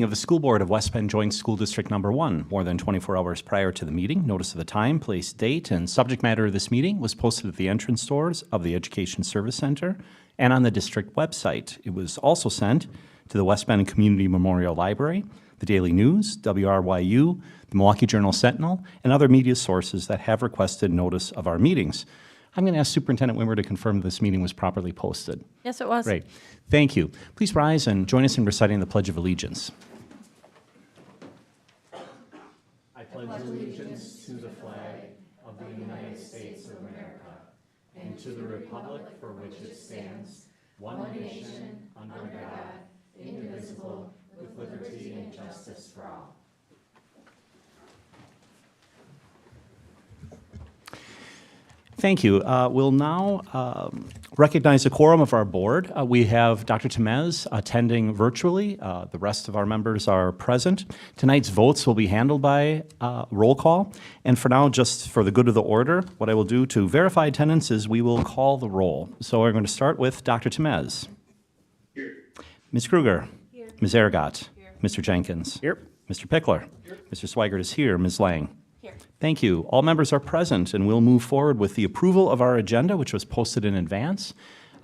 Of the School Board of West Bend Joint School District Number 1, more than 24 hours prior to the meeting. Notice of the time, place, date, and subject matter of this meeting was posted at the entrance doors of the Education Service Center and on the district website. It was also sent to the West Bend Community Memorial Library, the Daily News, WRYU, the Milwaukee Journal Sentinel, and other media sources that have requested notice of our meetings. I'm going to ask Superintendent Wimmer to confirm this meeting was properly posted. Yes, it was. Great. Thank you. Please rise and join us in reciting the Pledge of Allegiance. I pledge allegiance to the flag of the United States of America and to the republic for which it stands, one nation, under God, indivisible, with liberty and justice for all. Thank you. We'll now recognize the quorum of our board. We have Dr. Temez attending virtually. The rest of our members are present. Tonight's votes will be handled by roll call. And for now, just for the good of the order, what I will do to verify attendance is we will call the roll. So we're going to start with Dr. Temez. Here. Ms. Kruger. Here. Ms. Aragot. Here. Mr. Jenkins. Here. Mr. Pickler. Here. Mr. Swigert is here. Ms. Lang. Here. Thank you. All members are present, and we'll move forward with the approval of our agenda, which was posted in advance.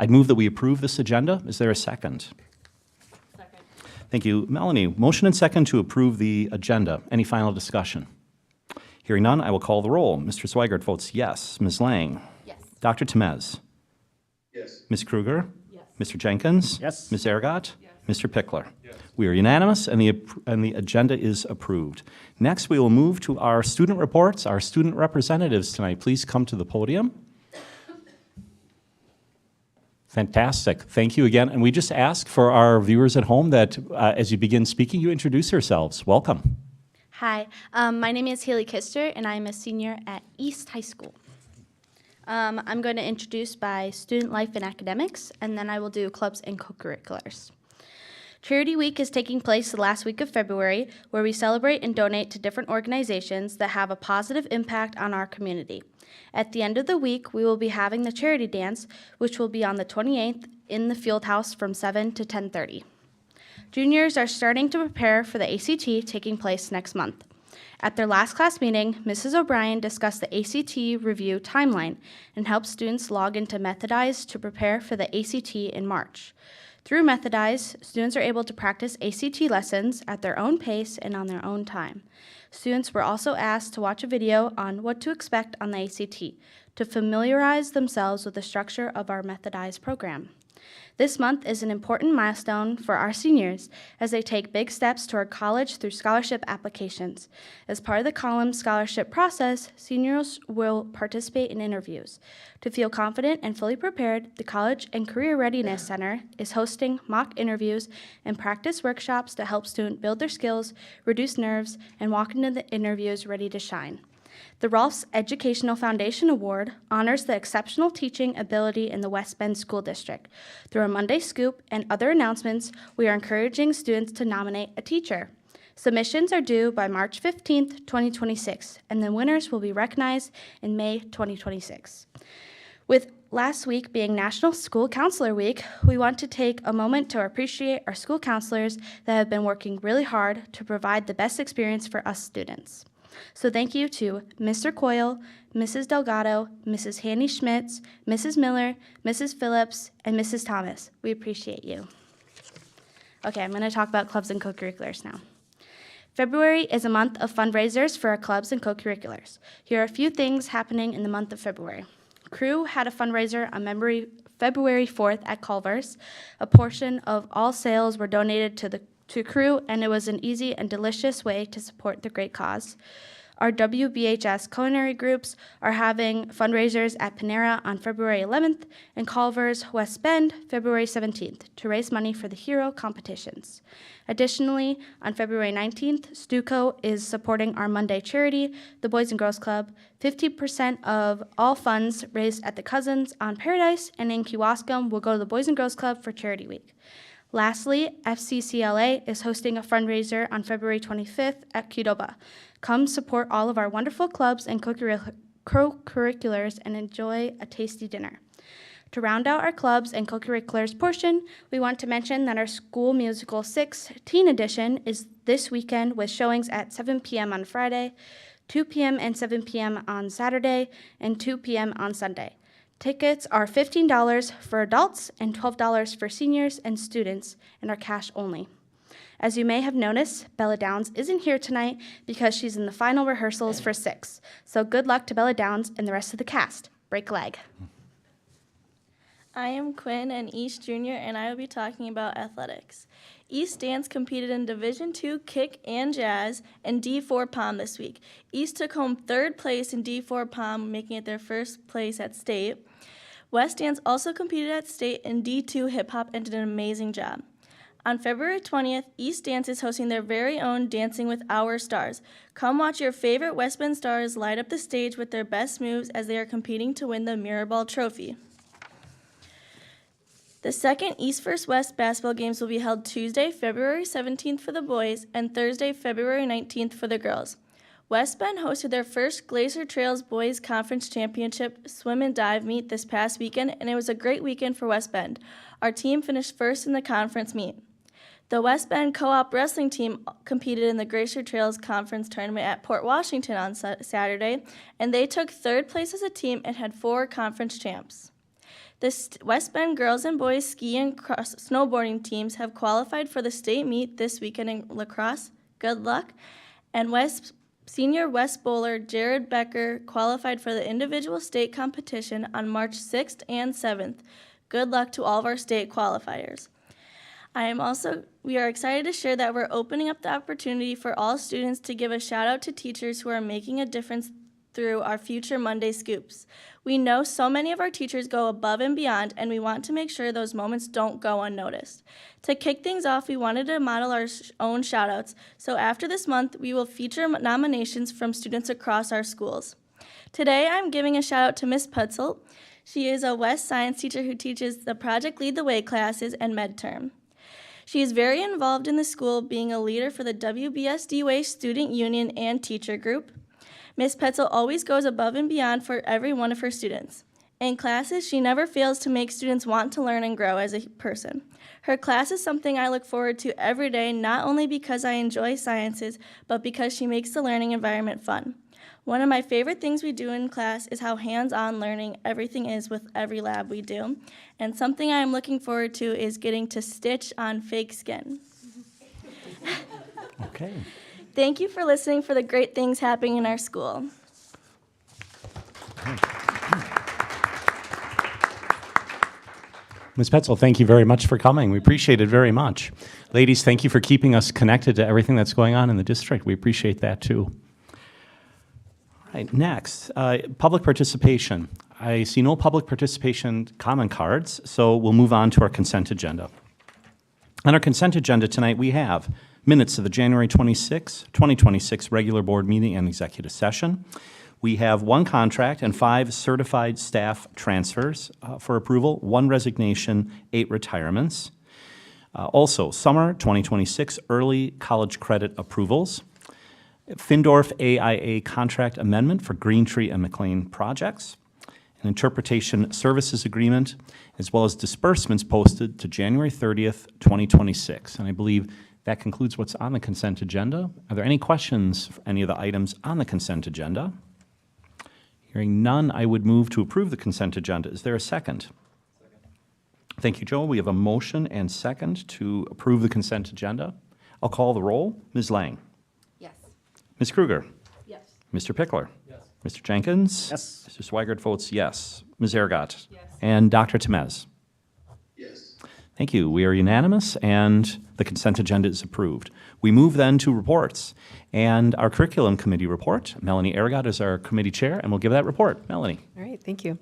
I'd move that we approve this agenda. Is there a second? Second. Thank you. Melanie, motion and second to approve the agenda. Any final discussion? Hearing none, I will call the roll. Mr. Swigert votes yes. Ms. Lang? Yes. Dr. Temez? Yes. Ms. Kruger? Yes. Mr. Jenkins? Yes. Ms. Aragot? Yes. Mr. Pickler? Yes. We are unanimous, and the agenda is approved. Next, we will move to our student reports. Our student representatives tonight, please come to the podium. Fantastic. Thank you again. And we just ask for our viewers at home that as you begin speaking, you introduce yourselves. Welcome. Hi, my name is Haley Kister, and I'm a senior at East High School. I'm going to introduce by student life and academics, and then I will do clubs and co-curriculars. Charity Week is taking place the last week of February, where we celebrate and donate to different organizations that have a positive impact on our community. At the end of the week, we will be having the charity dance, which will be on the 28th in the field house from 7 to 10:30. Juniors are starting to prepare for the ACT taking place next month. At their last class meeting, Mrs. O'Brien discussed the ACT review timeline and helped students log into Methodize to prepare for the ACT in March. Through Methodize, students are able to practice ACT lessons at their own pace and on their own time. Students were also asked to watch a video on what to expect on the ACT to familiarize themselves with the structure of our Methodize program. This month is an important milestone for our seniors as they take big steps toward college through scholarship applications. As part of the Column scholarship process, seniors will participate in interviews. To feel confident and fully prepared, the College and Career Readiness Center is hosting mock interviews and practice workshops to help students build their skills, reduce nerves, and walk into the interviews ready to shine. The Rolfs Educational Foundation Award honors the exceptional teaching ability in the West Bend School District. Through our Monday Scoop and other announcements, we are encouraging students to nominate a teacher. Submissions are due by March 15th, 2026, and the winners will be recognized in May 2026. With last week being National School Counselor Week, we want to take a moment to appreciate our school counselors that have been working really hard to provide the best experience for us students. So thank you to Mr. Coyle, Mrs. Delgado, Mrs. Hanny Schmitz, Mrs. Miller, Mrs. Phillips, and Mrs. Thomas. We appreciate you. Okay, I'm going to talk about clubs and co-curriculars now. February is a month of fundraisers for our clubs and co-curriculars. Here are a few things happening in the month of February. Crew had a fundraiser on February 4th at Culver's. A portion of all sales were donated to Crew, and it was an easy and delicious way to support the great cause. Our WBHS culinary groups are having fundraisers at Panera on February 11th and Culver's West Bend February 17th to raise money for the hero competitions. Additionally, on February 19th, Stuco is supporting our Monday charity, the Boys and Girls Club. 50% of all funds raised at the Cousins on Paradise and in Kewaskum will go to the Boys and Girls Club for Charity Week. Lastly, FCCLA is hosting a fundraiser on February 25th at Qdoba. Come support all of our wonderful clubs and co-curriculars and enjoy a tasty dinner. To round out our clubs and co-curriculars portion, we want to mention that our School Musical 6 Teen Edition is this weekend with showings at 7 p.m. on Friday, 2 p.m. and 7 p.m. on Saturday, and 2 p.m. on Sunday. Tickets are $15 for adults and $12 for seniors and students and are cash only. As you may have noticed, Bella Downs isn't here tonight because she's in the final rehearsals for 6. So good luck to Bella Downs and the rest of the cast. Break a leg. I am Quinn, an East junior, and I will be talking about athletics. East Dance competed in Division II Kick and Jazz and D4 Pom this week. East took home 3rd place in D4 Pom, making it their first place at state. West Dance also competed at state in D2 Hip Hop and did an amazing job. On February 20th, East Dance is hosting their very own Dancing with Our Stars. Come watch your favorite West Bend stars light up the stage with their best moves as they are competing to win the Mirrorball Trophy. The second East vs. West basketball games will be held Tuesday, February 17th for the boys and Thursday, February 19th for the girls. West Bend hosted their first Glacier Trails Boys Conference Championship swim and dive meet this past weekend, and it was a great weekend for West Bend. Our team finished first in the conference meet. The West Bend Co-op wrestling team competed in the Glacier Trails Conference tournament at Port Washington on Saturday, and they took 3rd place as a team and had 4 conference champs. The West Bend girls and boys ski and snowboarding teams have qualified for the state meet this weekend in lacrosse. Good luck. And senior West bowler Jared Becker qualified for the individual state competition on March 6th and 7th. Good luck to all of our state qualifiers. We are excited to share that we're opening up the opportunity for all students to give a shout out to teachers who are making a difference through our Future Monday Scoops. We know so many of our teachers go above and beyond, and we want to make sure those moments don't go unnoticed. To kick things off, we wanted to model our own shout-outs, so after this month, we will feature nominations from students across our schools. Today, I'm giving a shout-out to Miss Putzel. She is a West Science teacher who teaches the Project Lead the Way classes and midterm. She is very involved in the school, being a leader for the WBSD Way Student Union and Teacher Group. Ms. Petzel always goes above and beyond for every one of her students. In classes, she never fails to make students want to learn and grow as a person. Her class is something I look forward to every day, not only because I enjoy sciences, but because she makes the learning environment fun. One of my favorite things we do in class is how hands-on learning everything is with every lab we do. And something I am looking forward to is getting to stitch on fake skin. Okay. Thank you for listening for the great things happening in our school. Ms. Petzel, thank you very much for coming. We appreciate it very much. Ladies, thank you for keeping us connected to everything that's going on in the district. We appreciate that too. All right, next, public participation. I see no public participation comment cards, so we'll move on to our consent agenda. On our consent agenda tonight, we have minutes of the January 26, 2026 regular board meeting and executive session. We have 1 contract and 5 certified staff transfers for approval, 1 resignation, 8 retirements. Also, summer 2026 early college credit approvals. Findorf AIA contract amendment for Green Tree and McLean projects. An interpretation services agreement, as well as disbursements posted to January 30th, 2026. And I believe that concludes what's on the consent agenda. Are there any questions for any of the items on the consent agenda? Hearing none, I would move to approve the consent agenda. Is there a second? Thank you, Joel. We have a motion and second to approve the consent agenda. I'll call the roll. Ms. Lang. Yes. Ms. Kruger. Yes. Mr. Pickler. Yes. Mr. Jenkins. Yes. Mr. Swigert votes yes. Ms. Aragot. Yes. And Dr. Temez. Yes. Thank you. We are unanimous, and the consent agenda is approved. We move then to reports. And our curriculum committee report. Melanie Aragot is our committee chair, and we'll give that report. Melanie. All right, thank you.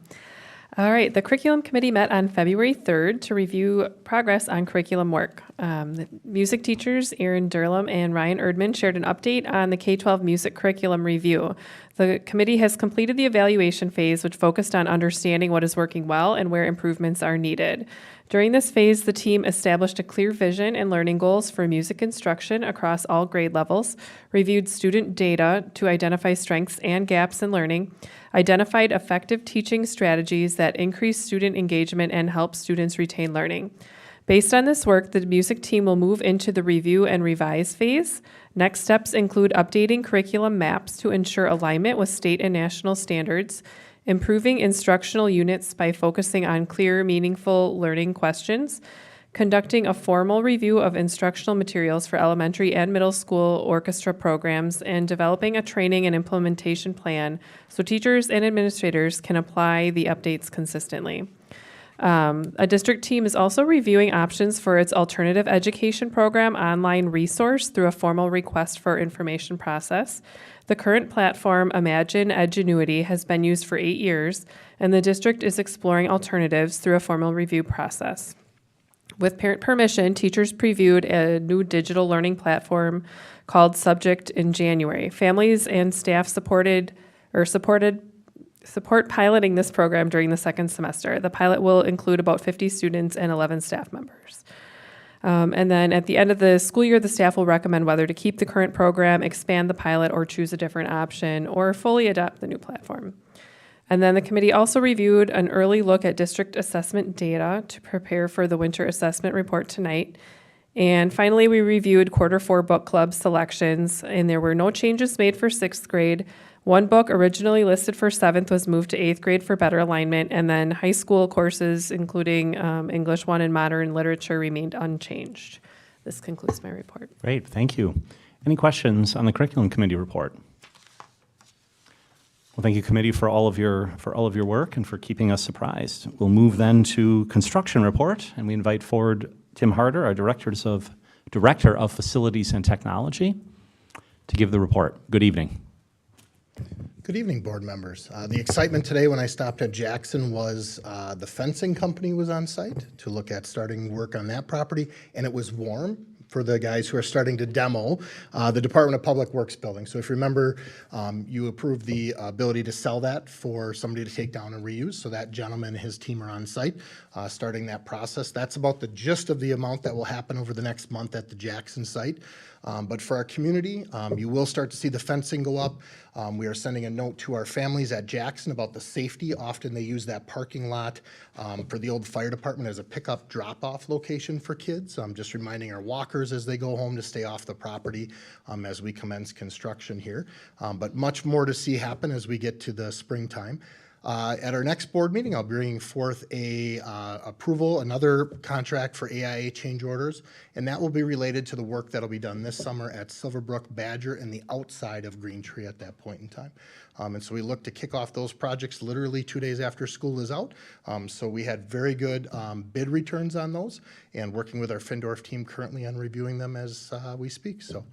All right, the curriculum committee met on February 3rd to review progress on curriculum work. The music teachers, Erin Durlam and Ryan Erdman, shared an update on the K-12 music curriculum review. The committee has completed the evaluation phase, which focused on understanding what is working well and where improvements are needed. During this phase, the team established a clear vision and learning goals for music instruction across all grade levels, reviewed student data to identify strengths and gaps in learning, identified effective teaching strategies that increase student engagement and help students retain learning. Based on this work, the music team will move into the review and revise phase. Next steps include updating curriculum maps to ensure alignment with state and national standards, improving instructional units by focusing on clear, meaningful learning questions, conducting a formal review of instructional materials for elementary and middle school orchestra programs, and developing a training and implementation plan so teachers and administrators can apply the updates consistently. A district team is also reviewing options for its alternative education program online resource through a formal request for information process. The current platform, Imagine Edgenuity, has been used for 8 years, and the district is exploring alternatives through a formal review process. With parent permission, teachers previewed a new digital learning platform called Subject in January. Families and staff support piloting this program during the second semester. The pilot will include about 50 students and 11 staff members. And then at the end of the school year, the staff will recommend whether to keep the current program, expand the pilot, or choose a different option, or fully adopt the new platform. And then the committee also reviewed an early look at district assessment data to prepare for the winter assessment report tonight. And finally, we reviewed quarter 4 book club selections, and there were no changes made for 6th grade. One book originally listed for 7th was moved to 8th grade for better alignment, and then high school courses, including English 1 and Modern Literature, remained unchanged. This concludes my report. Great, thank you. Any questions on the curriculum committee report? Well, thank you, committee, for all of your work and for keeping us surprised. We'll move then to construction report, and we invite forward Tim Harder, our Director of Facilities and Technology, to give the report. Good evening. Good evening, board members. The excitement today when I stopped at Jackson was the fencing company was on site to look at starting work on that property, and it was warm for the guys who are starting to demo the Department of Public Works building. So if you remember, you approved the ability to sell that for somebody to take down and reuse. So that gentleman and his team are on site starting that process. That's about the gist of the amount that will happen over the next month at the Jackson site. But for our community, you will start to see the fencing go up. We are sending a note to our families at Jackson about the safety. Often they use that parking lot for the old fire department as a pickup drop-off location for kids. Just reminding our walkers as they go home to stay off the property as we commence construction here. But much more to see happen as we get to the springtime. At our next board meeting, I'll be bringing forth another contract for AIA change orders, and that will be related to the work that'll be done this summer at Silverbrook, Badger, and the outside of Green Tree at that point in time. And so we look to kick off those projects literally 2 days after school is out. So we had very good bid returns on those, and working with our Findorf team currently on reviewing them as we speak. So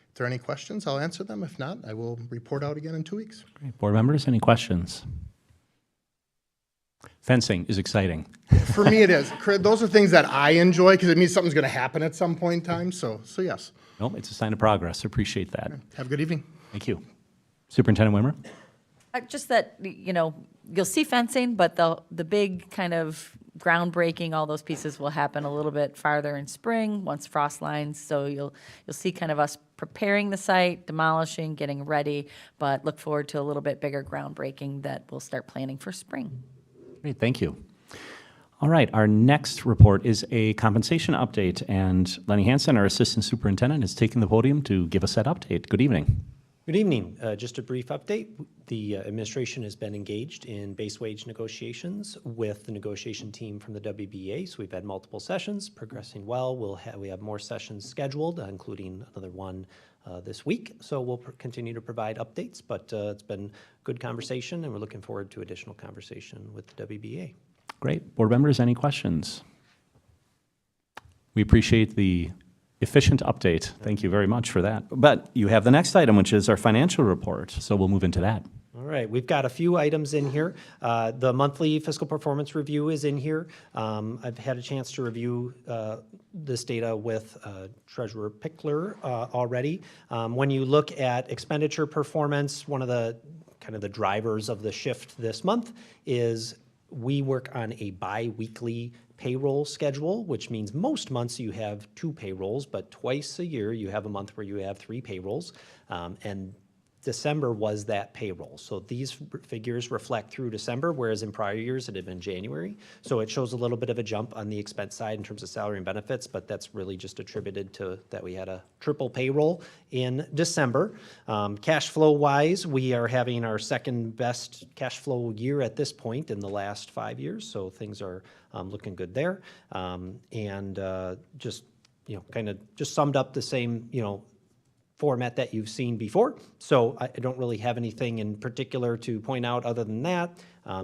if there are any questions, I'll answer them. If not, I will report out again in 2 weeks. Great. Board members, any questions? Fencing is exciting. For me, it is. Those are things that I enjoy because it means something's going to happen at some point in time. So yes. No, it's a sign of progress. Appreciate that. Have a good evening. Thank you. Superintendent Wimmer? Just that, you'll see fencing, but the big kind of groundbreaking, all those pieces will happen a little bit farther in spring, once frost lines. So you'll see kind of us preparing the site, demolishing, getting ready, but look forward to a little bit bigger groundbreaking that we'll start planning for spring. Great, thank you. All right, our next report is a compensation update, and Lenny Hansen, our Assistant Superintendent, is taking the podium to give us that update. Good evening. Good evening. Just a brief update. The administration has been engaged in base wage negotiations with the negotiation team from the WBA. So we've had multiple sessions, progressing well. We have more sessions scheduled, including another one this week. So we'll continue to provide updates, but it's been good conversation, and we're looking forward to additional conversation with the WBA. Great. Board members, any questions? We appreciate the efficient update. Thank you very much for that. But you have the next item, which is our financial report. So we'll move into that. All right, we've got a few items in here. The monthly fiscal performance review is in here. I've had a chance to review this data with Treasurer Pickler already. When you look at expenditure performance, one of the kind of the drivers of the shift this month is we work on a bi-weekly payroll schedule, which means most months you have 2 payrolls, but twice a year you have a month where you have 3 payrolls. And December was that payroll. So these figures reflect through December, whereas in prior years it had been January. So it shows a little bit of a jump on the expense side in terms of salary and benefits, but that's really just attributed to that we had a triple payroll in December. Cash flow wise, we are having our second best cash flow year at this point in the last 5 years. So things are looking good there. Just, kind of just summed up the same, format that you've seen before. So I don't really have anything in particular to point out other than that.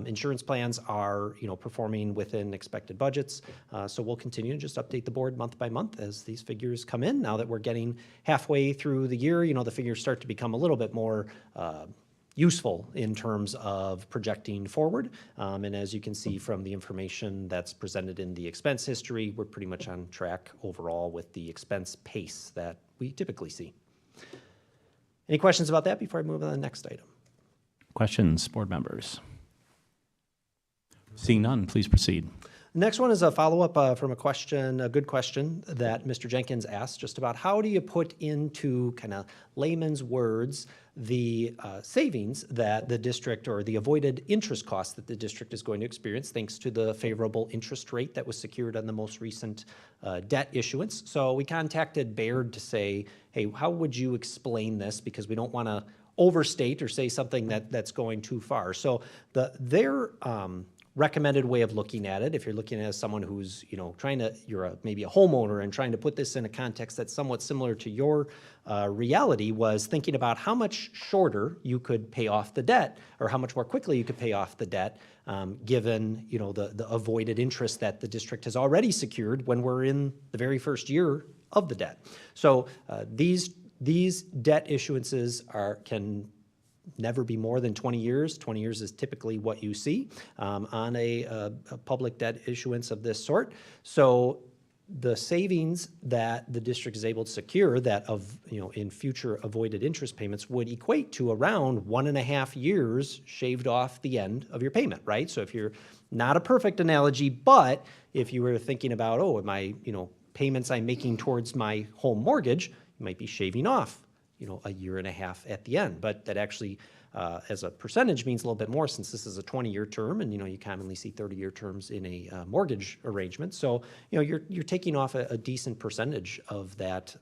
Insurance plans are, performing within expected budgets. So we'll continue to just update the board month by month as these figures come in. Now that we're getting halfway through the year, the figures start to become a little bit more useful in terms of projecting forward. And as you can see from the information that's presented in the expense history, we're pretty much on track overall with the expense pace that we typically see. Any questions about that before I move on to the next item? Questions, board members? Seeing none, please proceed. The next one is a follow-up from a good question that Mr. Jenkins asked, just about how do you put into kind of layman's words the savings that the district, or the avoided interest costs that the district is going to experience thanks to the favorable interest rate that was secured on the most recent debt issuance. So we contacted Baird to say, hey, how would you explain this? Because we don't want to overstate or say something that's going too far. So their recommended way of looking at it, if you're looking at it as someone who's, you're maybe a homeowner and trying to put this in a context that's somewhat similar to your reality, was thinking about how much shorter you could pay off the debt, or how much more quickly you could pay off the debt, given, the avoided interest that the district has already secured when we're in the very first year of the debt. So these debt issuances can never be more than 20 years. 20 years is typically what you see on a public debt issuance of this sort. So the savings that the district is able to secure in future avoided interest payments would equate to around 1.5 years shaved off the end of your payment, right? So if you're not a perfect analogy, but if you were thinking about, my, payments I'm making towards my home mortgage, you might be shaving off 1.5 years at the end. But that actually, as a percentage, means a little bit more, since this is a 20-year term, and you commonly see 30-year terms in a mortgage arrangement. So you're taking off a decent percentage of that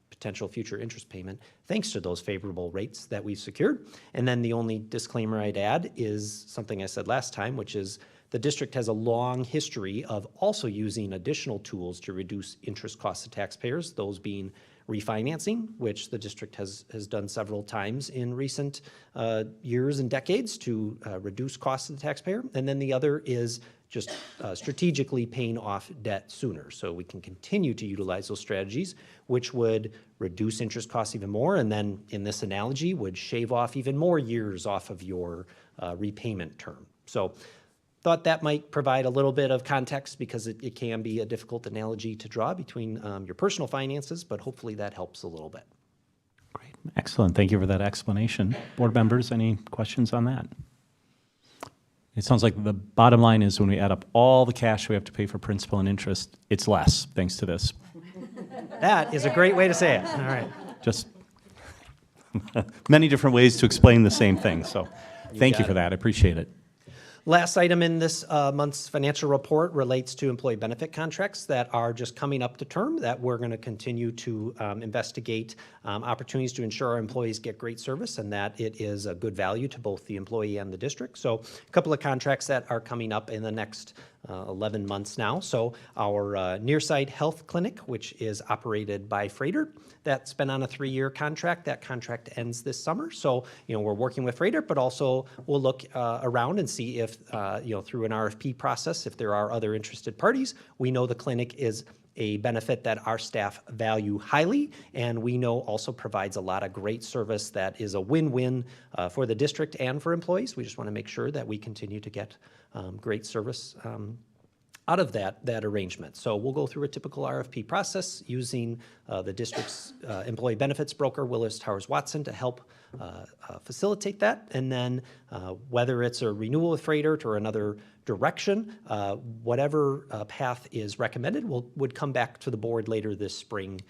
potential future interest payment thanks to those favorable rates that we've secured. And then the only disclaimer I'd add is something I said last time, which is the district has a long history of also using additional tools to reduce interest costs to taxpayers, those being refinancing, which the district has done several times in recent years and decades to reduce costs to the taxpayer. And then the other is just strategically paying off debt sooner. So we can continue to utilize those strategies, which would reduce interest costs even more, and then in this analogy would shave off even more years off of your repayment term. So thought that might provide a little bit of context, because it can be a difficult analogy to draw between your personal finances, but hopefully that helps a little bit. Great, excellent. Thank you for that explanation. Board members, any questions on that? It sounds like the bottom line is when we add up all the cash we have to pay for principal and interest, it's less, thanks to this. That is a great way to say it. All right. Just many different ways to explain the same thing. So thank you for that. I appreciate it. Last item in this month's financial report relates to employee benefit contracts that are just coming up to term, that we're going to continue to investigate opportunities to ensure our employees get great service and that it is a good value to both the employee and the district. So a couple of contracts that are coming up in the next 11 months now. So our Nearside Health Clinic, which is operated by Freighter, that's been on a 3-year contract. That contract ends this summer. So, we're working with Freighter, but also we'll look around and see if, through an RFP process, if there are other interested parties. We know the clinic is a benefit that our staff value highly, and we know also provides a lot of great service that is a win-win for the district and for employees. We just want to make sure that we continue to get great service out of that arrangement. So we'll go through a typical RFP process using the district's employee benefits broker, Willis Towers Watson, to help facilitate that. And then whether it's a renewal with Freighter or another direction, whatever path is recommended would come back to the board later this spring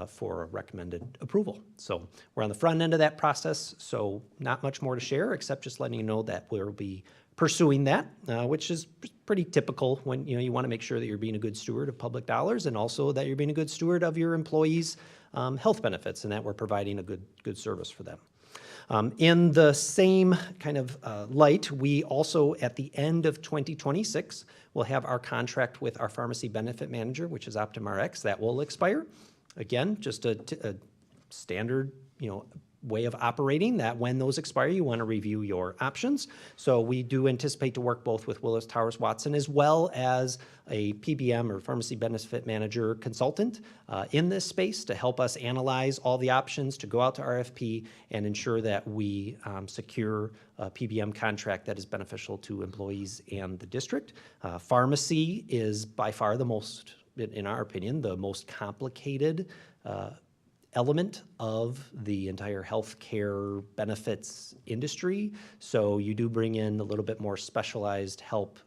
for a recommended approval. So we're on the front end of that process, so not much more to share except just letting you know that we'll be pursuing that, which is pretty typical when you want to make sure that you're being a good steward of public dollars, and also that you're being a good steward of your employees' health benefits, and that we're providing a good service for them. In the same kind of light, we also, at the end of 2026, will have our contract with our pharmacy benefit manager, which is OptumRx. That will expire. Again, just a standard, way of operating, that when those expire, you want to review your options. So we do anticipate to work both with Willis Towers Watson as well as a PBM or pharmacy benefit manager consultant in this space to help us analyze all the options, to go out to RFP and ensure that we secure a PBM contract that is beneficial to employees and the district. Pharmacy is by far the most, in our opinion, the most complicated element of the entire healthcare benefits industry. So you do bring in a little bit more specialized help,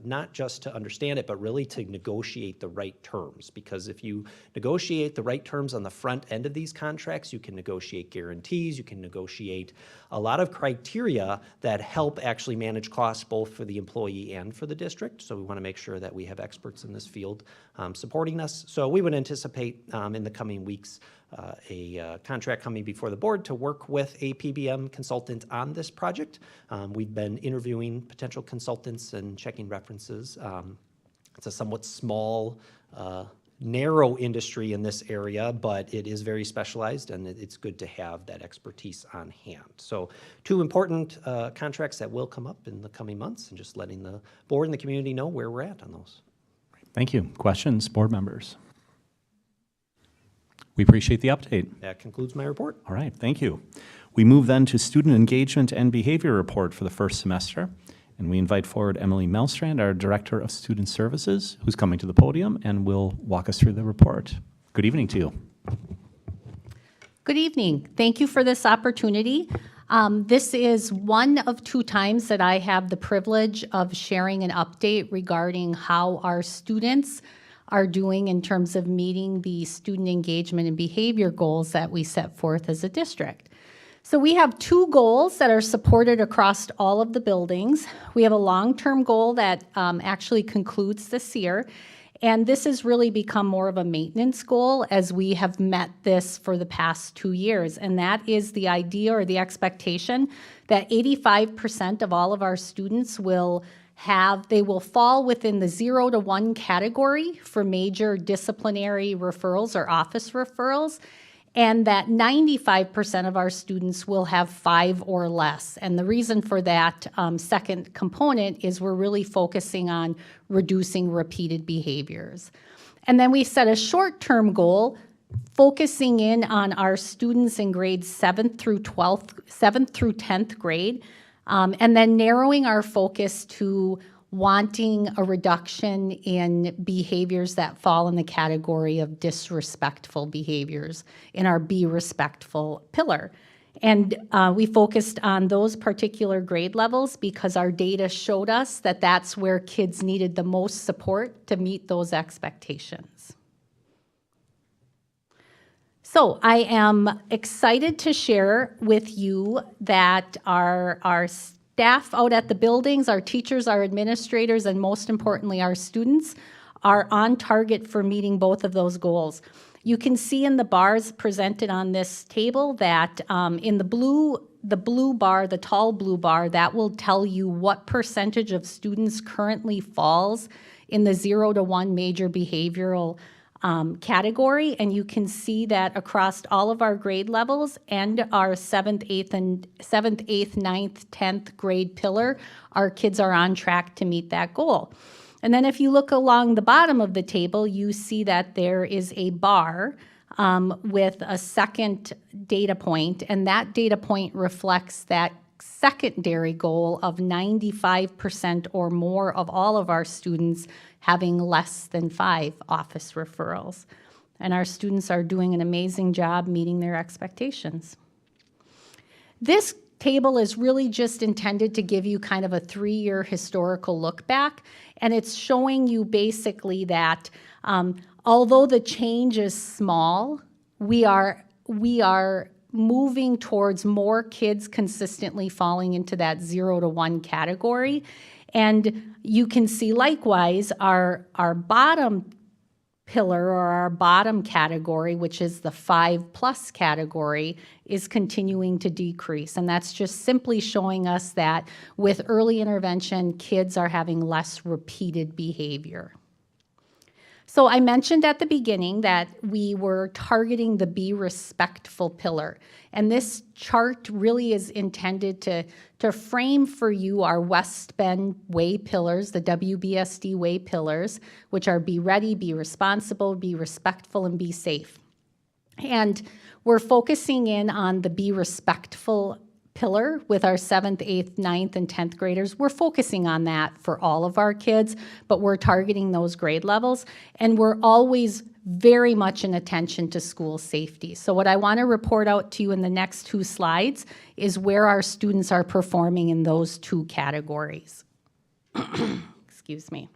not just to understand it, but really to negotiate the right terms. Because if you negotiate the right terms on the front end of these contracts, you can negotiate guarantees, you can negotiate a lot of criteria that help actually manage costs both for the employee and for the district. So we want to make sure that we have experts in this field supporting us. So we would anticipate in the coming weeks a contract coming before the board to work with a PBM consultant on this project. We've been interviewing potential consultants and checking references. It's a somewhat small, narrow industry in this area, but it is very specialized, and it's good to have that expertise on hand. So 2 important contracts that will come up in the coming months, and just letting the board and the community know where we're at on those. Thank you. Questions, board members? We appreciate the update. That concludes my report. All right, thank you. We move then to student engagement and behavior report for the first semester. And we invite forward Emily Melstrand, our Director of Student Services, who's coming to the podium and will walk us through the report. Good evening to you. Good evening. Thank you for this opportunity. This is one of 2 times that I have the privilege of sharing an update regarding how our students are doing in terms of meeting the student engagement and behavior goals that we set forth as a district. So we have 2 goals that are supported across all of the buildings. We have a long-term goal that actually concludes this year, and this has really become more of a maintenance goal as we have met this for the past 2 years, and that is the idea or the expectation that 85% of all of our students will fall within the 0 to 1 category for major disciplinary referrals or office referrals, and that 95% of our students will have 5 or less. And the reason for that second component is we're really focusing on reducing repeated behaviors. And then we set a short-term goal focusing in on our students in grades 7th through 10th grade, and then narrowing our focus to wanting a reduction in behaviors that fall in the category of disrespectful behaviors in our Be Respectful pillar. And we focused on those particular grade levels because our data showed us that that's where kids needed the most support to meet those expectations. So I am excited to share with you that our staff out at the buildings, our teachers, our administrators, and most importantly, our students are on target for meeting both of those goals. You can see in the bars presented on this table that in the blue bar, the tall blue bar, that will tell you what percentage of students currently falls in the 0 to 1 major behavioral category, and you can see that across all of our grade levels and our 7th, 8th, 9th, 10th grade pillar, our kids are on track to meet that goal. And then if you look along the bottom of the table, you see that there is a bar with a second data point, and that data point reflects that secondary goal of 95% or more of all of our students having less than 5 office referrals. And our students are doing an amazing job meeting their expectations. This table is really just intended to give you kind of a 3-year historical look back, and it's showing you basically that although the change is small, we are moving towards more kids consistently falling into that 0 to 1 category. And you can see likewise our bottom pillar or our bottom category, which is the 5+ category, is continuing to decrease. And that's just simply showing us that with early intervention, kids are having less repeated behavior. So I mentioned at the beginning that we were targeting the Be Respectful pillar. And this chart really is intended to frame for you our West Bend Way pillars, the WBSD Way pillars, which are be ready, be responsible, be respectful, and be safe. And we're focusing in on the Be Respectful pillar with our 7th, 8th, 9th, and 10th graders. We're focusing on that for all of our kids, but we're targeting those grade levels, and we're always very much in attention to school safety. So what I want to report out to you in the next 2 slides is where our students are performing in those 2 categories. Excuse me.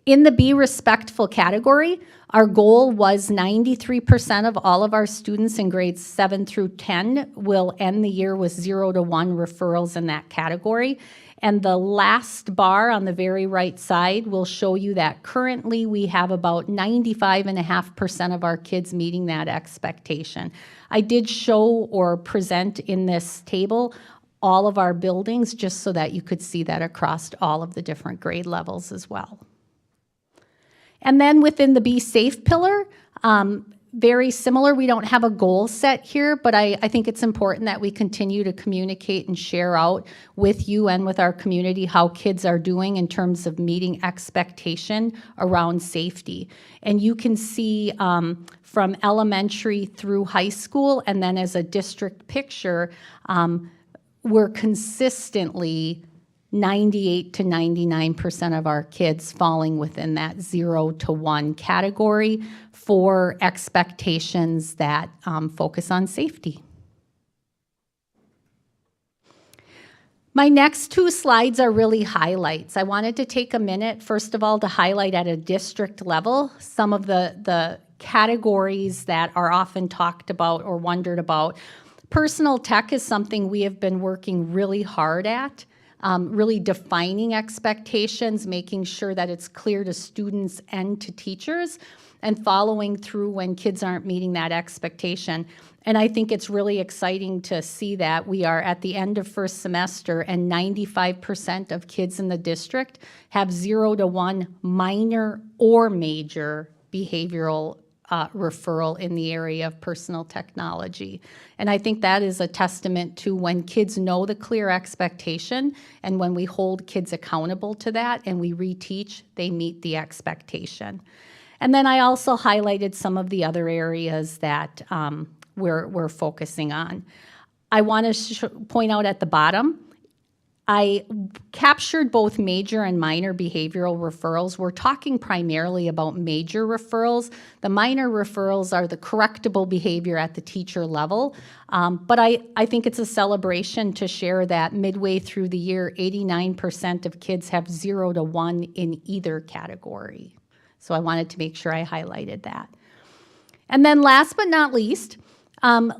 In the Be Respectful category, our goal was 93% of all of our students in grades 7 through 10 will end the year with 0 to 1 referrals in that category. And the last bar on the very right side will show you that currently we have about 95.5% of our kids meeting that expectation. I did show or present in this table all of our buildings just so that you could see that across all of the different grade levels as well. And then within the Be Safe pillar, very similar. We don't have a goal set here, but I think it's important that we continue to communicate and share out with you and with our community how kids are doing in terms of meeting expectation around safety. And you can see from elementary through high school, and then as a district picture, we're consistently 98 to 99% of our kids falling within that 0 to 1 category for expectations that focus on safety. My next 2 slides are really highlights. I wanted to take a minute, first of all, to highlight at a district level some of the categories that are often talked about or wondered about. Personal tech is something we have been working really hard at. Really defining expectations, making sure that it's clear to students and to teachers, and following through when kids aren't meeting that expectation. And I think it's really exciting to see that we are at the end of first semester and 95% of kids in the district have 0 to 1 minor or major behavioral referral in the area of personal technology. And I think that is a testament to when kids know the clear expectation and when we hold kids accountable to that and we reteach, they meet the expectation. And then I also highlighted some of the other areas that we're focusing on. I want to point out at the bottom, I captured both major and minor behavioral referrals. We're talking primarily about major referrals. The minor referrals are the correctable behavior at the teacher level. But I think it's a celebration to share that midway through the year, 89% of kids have 0 to 1 in either category. So I wanted to make sure I highlighted that. And then last but not least,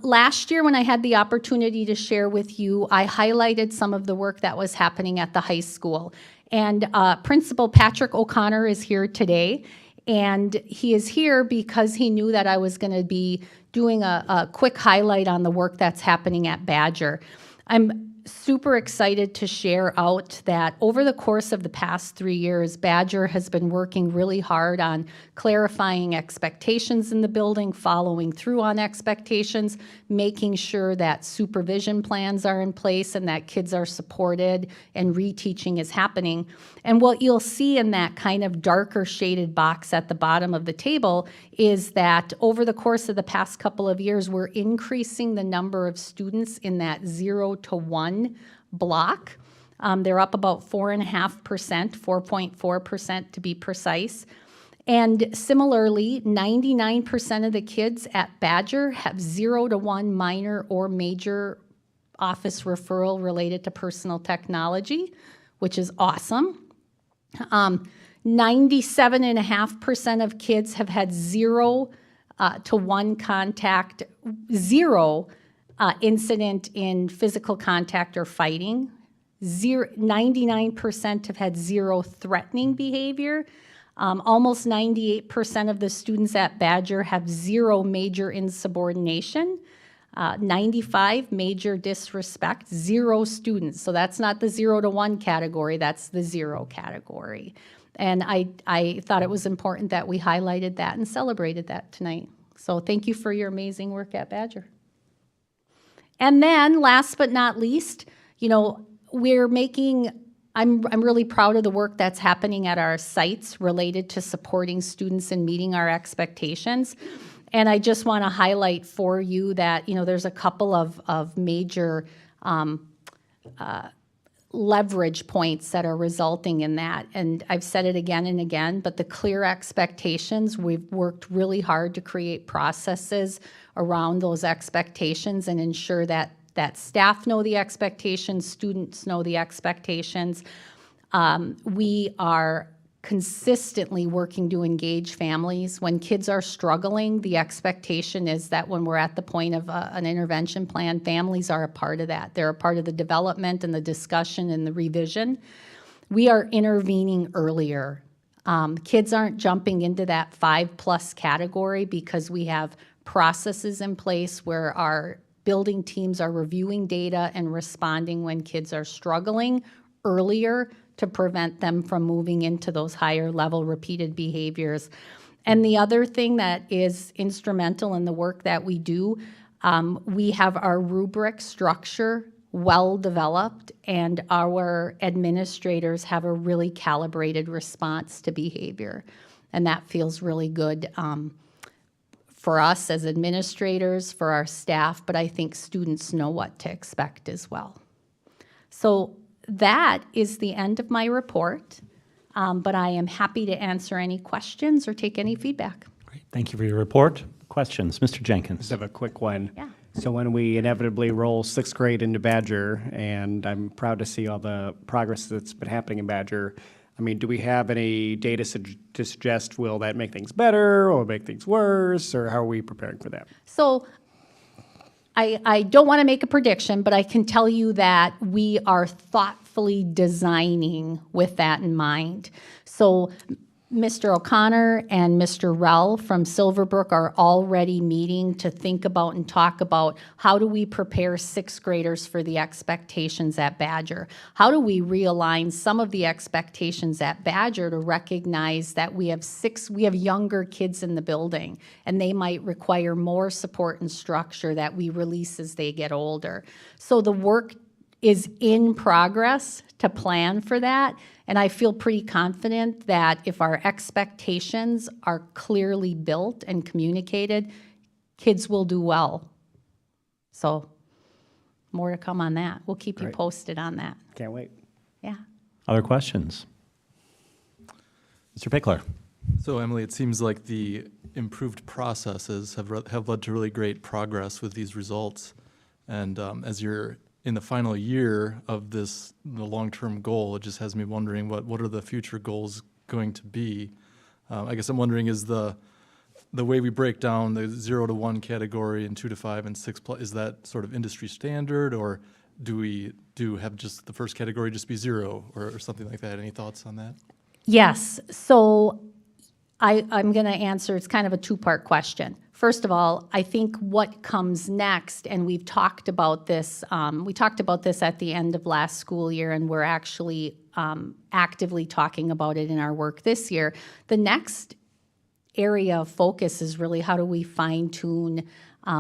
last year when I had the opportunity to share with you, I highlighted some of the work that was happening at the high school. And Principal Patrick O'Connor is here today. And he is here because he knew that I was going to be doing a quick highlight on the work that's happening at Badger. I'm super excited to share out that over the course of the past 3 years, Badger has been working really hard on clarifying expectations in the building, following through on expectations, making sure that supervision plans are in place and that kids are supported and reteaching is happening. And what you'll see in that kind of darker shaded box at the bottom of the table is that over the course of the past couple of years, we're increasing the number of students in that 0 to 1 block. They're up about 4.5%, 4.4% to be precise. And similarly, 99% of the kids at Badger have 0 to 1 minor or major office referral related to personal technology, which is awesome. 97.5% of kids have had 0 to 1 contact, 0 incident in physical contact or fighting. 99% have had 0 threatening behavior. Almost 98% of the students at Badger have 0 major insubordination. 95 major disrespect, 0 students. So that's not the 0 to 1 category, that's the 0 category. And I thought it was important that we highlighted that and celebrated that tonight. So thank you for your amazing work at Badger. And then last but not least, you know, I'm really proud of the work that's happening at our sites related to supporting students and meeting our expectations. And I just want to highlight for you that, you know, there's a couple of major leverage points that are resulting in that. And I've said it again and again, but the clear expectations, we've worked really hard to create processes around those expectations and ensure that staff know the expectations, students know the expectations. We are consistently working to engage families. When kids are struggling, the expectation is that when we're at the point of an intervention plan, families are a part of that. They're a part of the development and the discussion and the revision. We are intervening earlier. Kids aren't jumping into that 5+ category because we have processes in place where our building teams are reviewing data and responding when kids are struggling earlier to prevent them from moving into those higher level repeated behaviors. And the other thing that is instrumental in the work that we do, we have our rubric structure well developed, and our administrators have a really calibrated response to behavior. And that feels really good for us as administrators, for our staff, but I think students know what to expect as well. So that is the end of my report, but I am happy to answer any questions or take any feedback. Great. Thank you for your report. Questions? Mr. Jenkins. Just have a quick one. Yeah. So when we inevitably roll 6th grade into Badger, and I'm proud to see all the progress that's been happening in Badger, I mean, do we have any data to suggest will that make things better or make things worse, or how are we preparing for that? So I don't want to make a prediction, but I can tell you that we are thoughtfully designing with that in mind. So Mr. O'Connor and Mr. Rell from Silverbrook are already meeting to think about and talk about how do we prepare 6th graders for the expectations at Badger? How do we realign some of the expectations at Badger to recognize that we have younger kids in the building and they might require more support and structure that we release as they get older. So the work is in progress to plan for that. And I feel pretty confident that if our expectations are clearly built and communicated, kids will do well. So more to come on that. We'll keep you Great. posted on that. Can't wait. Yeah. Other questions? Mr. Pickler. So Emily, it seems like the improved processes have led to really great progress with these results. And as you're in the final year of the long-term goal, it just has me wondering what are the future goals going to be? I guess I'm wondering, is the way we break down the 0 to 1 category and 2 to 5 and 6+, is that sort of industry standard, or do we have just the first category just be 0 or something like that? Any thoughts on that? Yes. So I'm going to answer, it's kind of a two-part question. First of all, I think what comes next, and we've talked about this, we talked about this at the end of last school year, and we're actually actively talking about it in our work this year. The next area of focus is really how do we fine-tune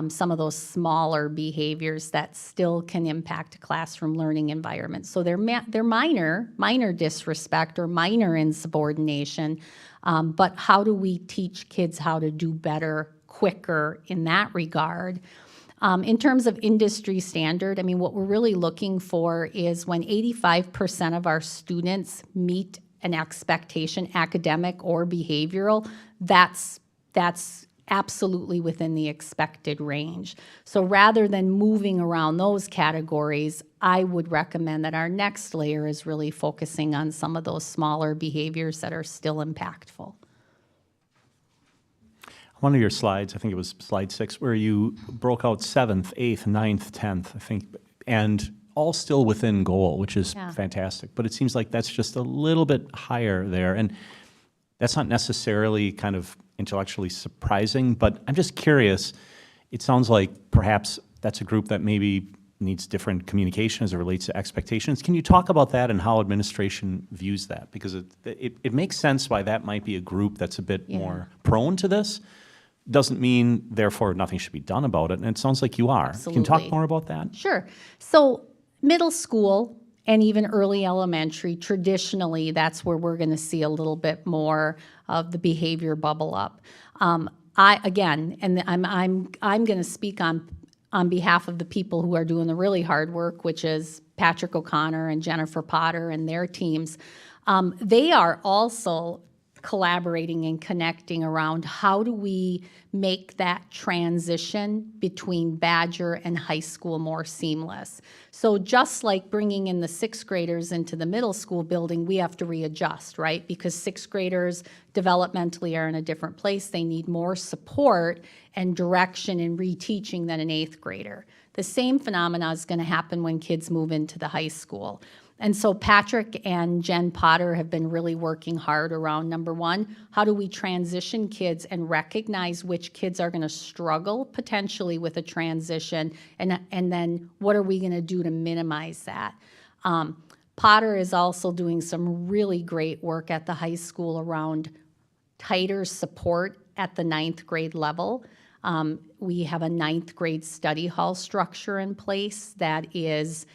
some of those smaller behaviors that still can impact a classroom learning environment. So they're minor disrespect or minor insubordination, but how do we teach kids how to do better quicker in that regard? In terms of industry standard, I mean, what we're really looking for is when 85% of our students meet an expectation, academic or behavioral, that's absolutely within the expected range. So rather than moving around those categories, I would recommend that our next layer is really focusing on some of those smaller behaviors that are still impactful. One of your slides, I think it was slide 6, where you broke out 7th, 8th, 9th, 10th, I think, and all still within goal, which is fantastic. But it seems like that's just a little bit higher there. And that's not necessarily kind of intellectually surprising, but I'm just curious. It sounds like perhaps that's a group that maybe needs different communication as it relates to expectations. Can you talk about that and how administration views that? Because it makes sense why that might be a group that's a bit more prone to this. Doesn't mean, therefore, nothing should be done about it. And it sounds like you are. Absolutely. Can you talk more about that? Sure. So middle school and even early elementary, traditionally, that's where we're going to see a little bit more of the behavior bubble up. I'm going to speak on behalf of the people who are doing the really hard work, which is Patrick O'Connor and Jennifer Potter and their teams. They are also collaborating and connecting around how do we make that transition between Badger and high school more seamless. So just like bringing in the 6th graders into the middle school building, we have to readjust, right? Because 6th graders developmentally are in a different place. They need more support and direction in reteaching than an 8th grader. The same phenomena is going to happen when kids move into the high school. And so Patrick and Jen Potter have been really working hard around, number one, how do we transition kids and recognize which kids are going to struggle potentially with a transition, and then what are we going to do to minimize that? Potter is also doing some really great work at the high school around tighter support at the 9th grade level. We have a 9th grade study hall structure in place that is,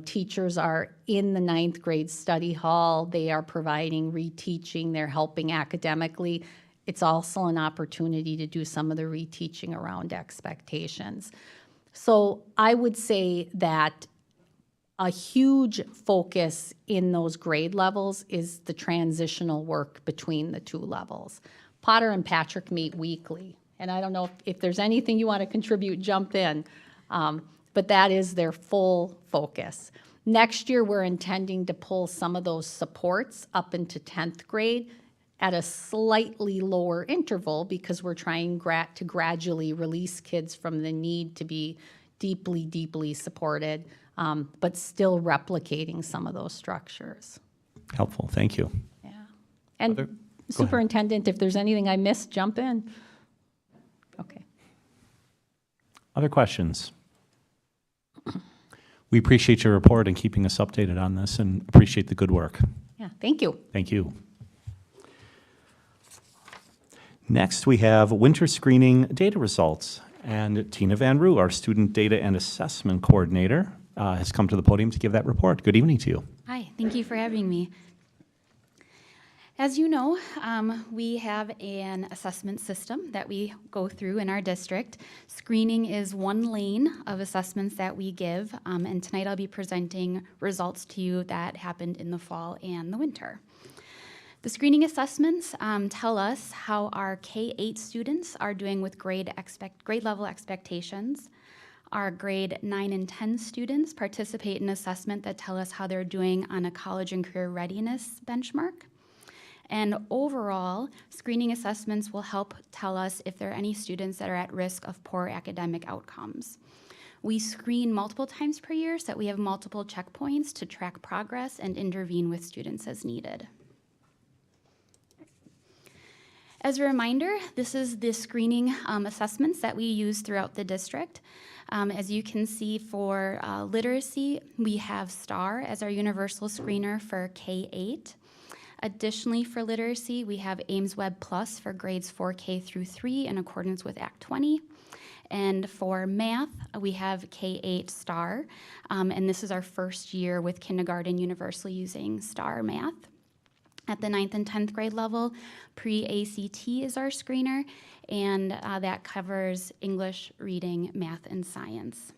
teachers are in the 9th grade study hall. They are providing reteaching. They're helping academically. It's also an opportunity to do some of the reteaching around expectations. So I would say that a huge focus in those grade levels is the transitional work between the two levels. Potter and Patrick meet weekly. And I don't know if there's anything you want to contribute, jump in. But that is their full focus. Next year, we're intending to pull some of those supports up into 10th grade at a slightly lower interval because we're trying to gradually release kids from the need to be deeply, deeply supported, but still replicating some of those structures. Helpful. Thank you. Yeah. And Superintendent, if there's anything I missed, jump in. Okay. Other questions? We appreciate your report and keeping us updated on this and appreciate the good work. Yeah, thank you. Thank you. Next, we have winter screening data results. And Tina Van Roo, our Student Data and Assessment Coordinator, has come to the podium to give that report. Good evening to you. Hi, thank you for having me. As you know, we have an assessment system that we go through in our district. Screening is one lane of assessments that we give, and tonight I'll be presenting results to you that happened in the fall and the winter. The screening assessments tell us how our K-8 students are doing with grade level expectations. Our grade 9 and 10 students participate in assessment that tell us how they're doing on a college and career readiness benchmark. And overall, screening assessments will help tell us if there are any students that are at risk of poor academic outcomes. We screen multiple times per year so that we have multiple checkpoints to track progress and intervene with students as needed. As a reminder, this is the screening assessments that we use throughout the district. As you can see for literacy, we have STAR as our universal screener for K-8. Additionally, for literacy, we have Ames Web Plus for grades 4K through 3 in accordance with Act 20. And for math, we have K-8 STAR, and this is our first year with kindergarten universal using STAR math. At the 9th and 10th grade level, pre-ACT is our screener, and that covers English, reading, math, and science.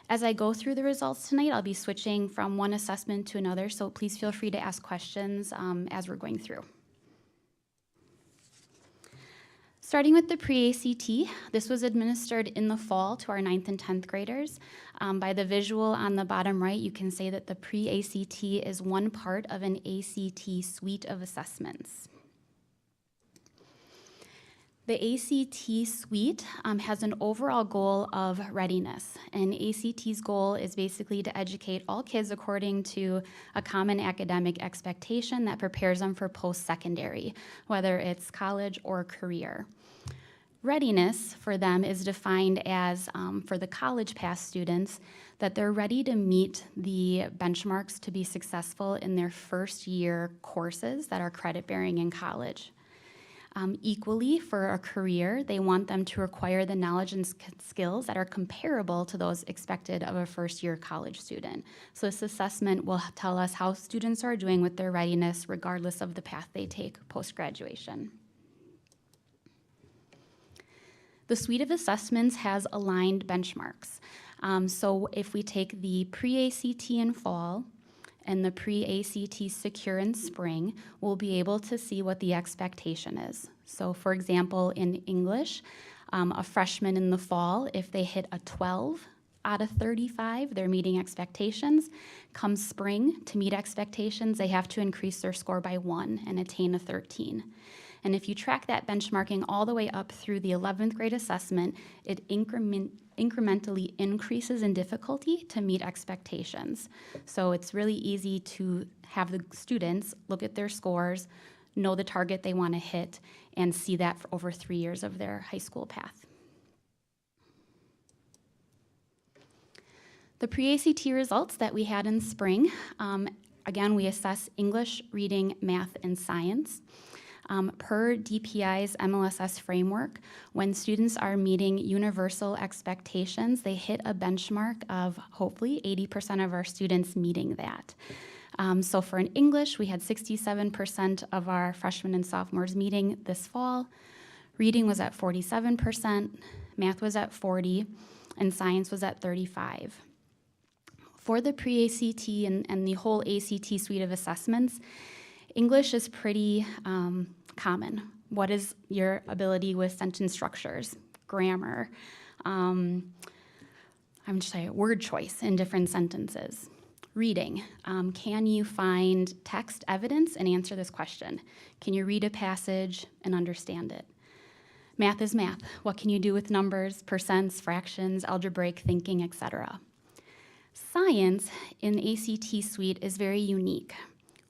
As I go through the results tonight, I'll be switching from one assessment to another, so please feel free to ask questions as we're going through. Starting with the pre-ACT, this was administered in the fall to our 9th and 10th graders. By the visual on the bottom right, you can say that the pre-ACT is one part of an ACT suite of assessments. The ACT suite has an overall goal of readiness, and ACT's goal is basically to educate all kids according to a common academic expectation that prepares them for post-secondary, whether it's college or career. Readiness for them is defined as, for the college pass students, that they're ready to meet the benchmarks to be successful in their first year courses that are credit-bearing in college. Equally, for a career, they want them to acquire the knowledge and skills that are comparable to those expected of a first-year college student. So this assessment will tell us how students are doing with their readiness regardless of the path they take post-graduation. The suite of assessments has aligned benchmarks. So if we take the pre-ACT in fall, and the pre-ACT secure in spring, we'll be able to see what the expectation is. So for example, in English, a freshman in the fall, if they hit a 12 out of 35, they're meeting expectations. Come spring, to meet expectations, they have to increase their score by 1 and attain a 13. And if you track that benchmarking all the way up through the 11th grade assessment, it incrementally increases in difficulty to meet expectations. So it's really easy to have the students look at their scores, know the target they want to hit, and see that for over 3 years of their high school path. The pre-ACT results that we had in spring, again, we assess English, reading, math, and science. Per DPI's MLSS framework, when students are meeting universal expectations, they hit a benchmark of hopefully 80% of our students meeting that. So for an English, we had 67% of our freshmen and sophomores meeting this fall. Reading was at 47%, math was at 40%, and science was at 35%. For the pre-ACT and the whole ACT suite of assessments, English is pretty common. What is your ability with sentence structures, grammar, word choice in different sentences? Reading, can you find text evidence and answer this question? Can you read a passage and understand it? Math is math. What can you do with numbers, percents, fractions, algebraic thinking, etc.? Science in the ACT suite is very unique.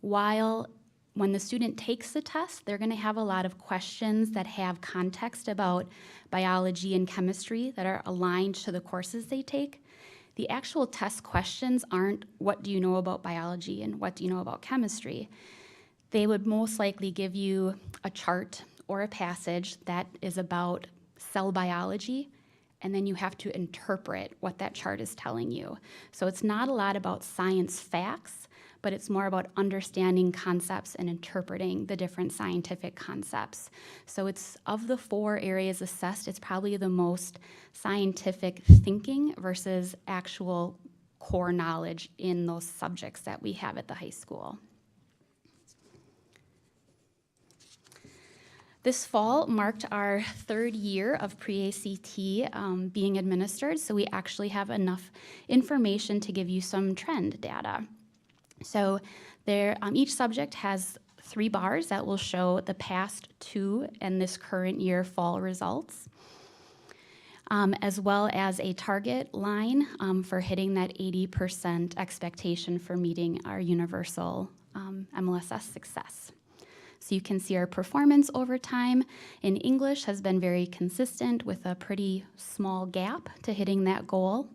While when the student takes the test, they're going to have a lot of questions that have context about biology and chemistry that are aligned to the courses they take. The actual test questions aren't what do you know about biology and what do you know about chemistry. They would most likely give you a chart or a passage that is about cell biology, and then you have to interpret what that chart is telling you. So it's not a lot about science facts, but it's more about understanding concepts and interpreting the different scientific concepts. So it's, of the 4 areas assessed, it's probably the most scientific thinking versus actual core knowledge in those subjects that we have at the high school. This fall marked our 3rd year of pre-ACT being administered, so we actually have enough information to give you some trend data. So there, each subject has 3 bars that will show the past 2 and this current year fall results, as well as a target line for hitting that 80% expectation for meeting our universal MLSS success. So you can see our performance over time in English has been very consistent with a pretty small gap to hitting that goal.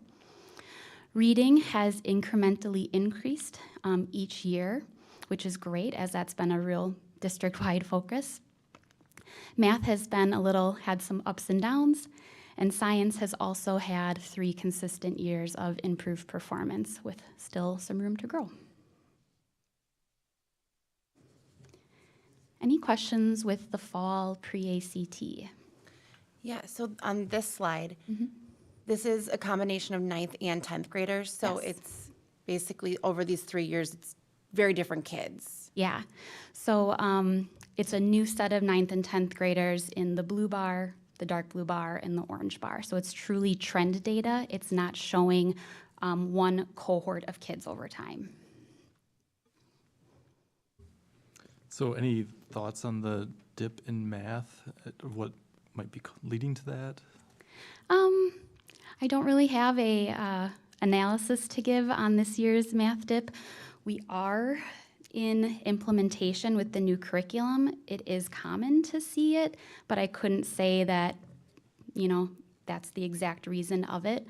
Reading has incrementally increased each year, which is great as that's been a real district-wide focus. Math has been had some ups and downs, and science has also had 3 consistent years of improved performance with still some room to grow. Any questions with the fall pre-ACT? Yeah, so on this slide, this is a combination of 9th and 10th graders. So Yes. it's basically over these 3 years, it's very different kids. Yeah, so it's a new set of 9th and 10th graders in the blue bar, the dark blue bar, and the orange bar. So it's truly trend data. It's not showing one cohort of kids over time. So any thoughts on the dip in math? What might be leading to that? I don't really have a analysis to give on this year's math dip. We are in implementation with the new curriculum. It is common to see it, but I couldn't say that, that's the exact reason of it.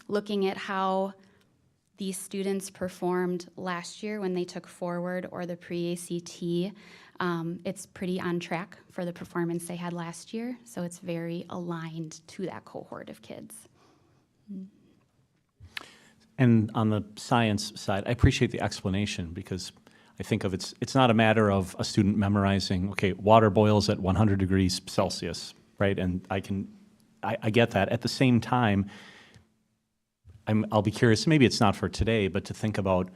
Looking at how these students performed last year when they took forward or the pre-ACT, it's pretty on track for the performance they had last year, so it's very aligned to that cohort of kids. And on the science side, I appreciate the explanation because I think of it's not a matter of a student memorizing, okay, water boils at 100 degrees Celsius, right? And I get that. At the same time, I'll be curious, maybe it's not for today, but to think about,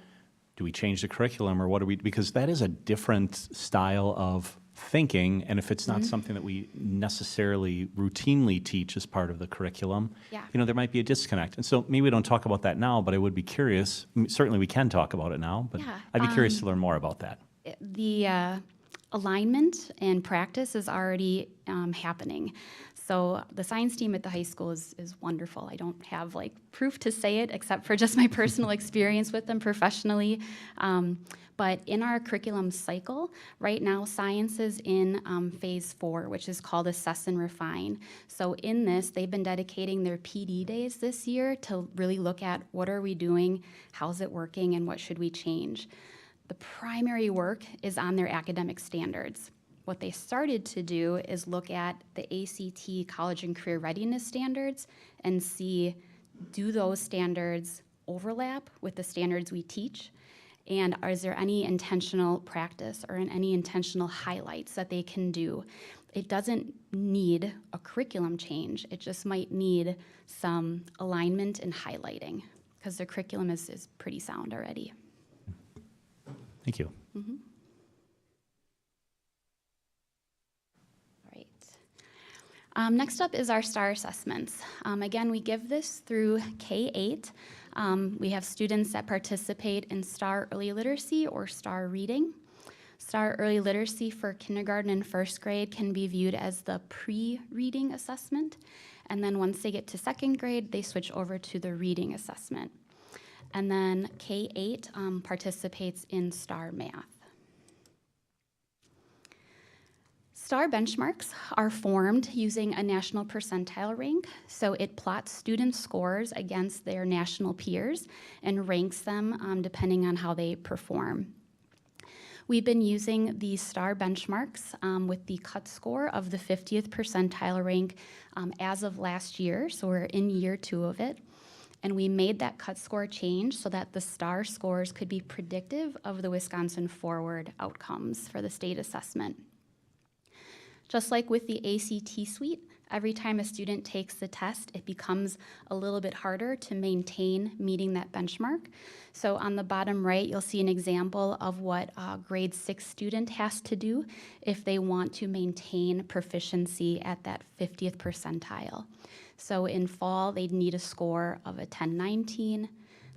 do we change the curriculum or what do we, because that is a different style of thinking, and if it's not something that we necessarily routinely teach as part of the curriculum, Yeah. there might be a disconnect. And so maybe we don't talk about that now, but I would be curious, certainly we can talk about it now, but Yeah, I'd be curious to learn more about that. The alignment and practice is already happening. So the science team at the high school is wonderful. I don't have proof to say it except for just my personal experience with them professionally. But in our curriculum cycle, right now science is in phase 4, which is called Assess and Refine. So in this, they've been dedicating their PD days this year to really look at what are we doing, how's it working, and what should we change. The primary work is on their academic standards. What they started to do is look at the ACT college and career readiness standards and see, do those standards overlap with the standards we teach? And is there any intentional practice or any intentional highlights that they can do? It doesn't need a curriculum change. It just might need some alignment and highlighting because the curriculum is pretty sound already. Thank you. Next up is our STAR assessments. Again, we give this through K-8. We have students that participate in STAR Early Literacy or STAR Reading. STAR Early Literacy for kindergarten and first grade can be viewed as the pre-reading assessment. And then once they get to second grade, they switch over to the reading assessment. And then K-8 participates in STAR Math. STAR benchmarks are formed using a national percentile rank, so it plots student scores against their national peers and ranks them depending on how they perform. We've been using these STAR benchmarks with the cut score of the 50th percentile rank as of last year, so we're in year 2 of it. And we made that cut score change so that the STAR scores could be predictive of the Wisconsin Forward outcomes for the state assessment. Just like with the ACT suite, every time a student takes the test, it becomes a little bit harder to maintain meeting that benchmark. So on the bottom right, you'll see an example of what a grade 6 student has to do if they want to maintain proficiency at that 50th percentile. So in fall, they'd need a score of a 1019.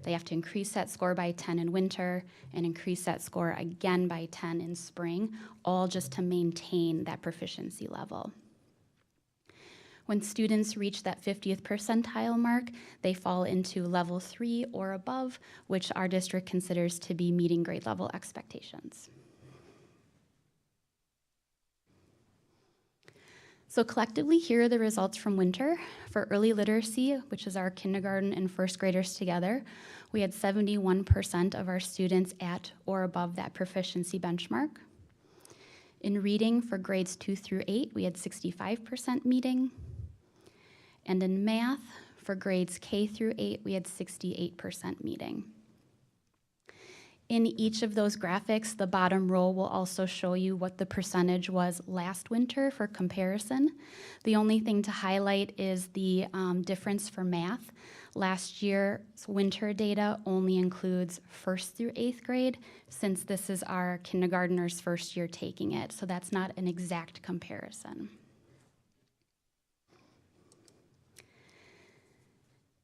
They have to increase that score by 10 in winter and increase that score again by 10 in spring, all just to maintain that proficiency level. When students reach that 50th percentile mark, they fall into level 3 or above, which our district considers to be meeting grade level expectations. So collectively, here are the results from winter. For early literacy, which is our kindergarten and first graders together, we had 71% of our students at or above that proficiency benchmark. In reading for grades 2 through 8, we had 65% meeting. And in math, for grades K through 8, we had 68% meeting. In each of those graphics, the bottom row will also show you what the percentage was last winter for comparison. The only thing to highlight is the difference for math. Last year's winter data only includes 1st through 8th grade, since this is our kindergartners' first year taking it, so that's not an exact comparison.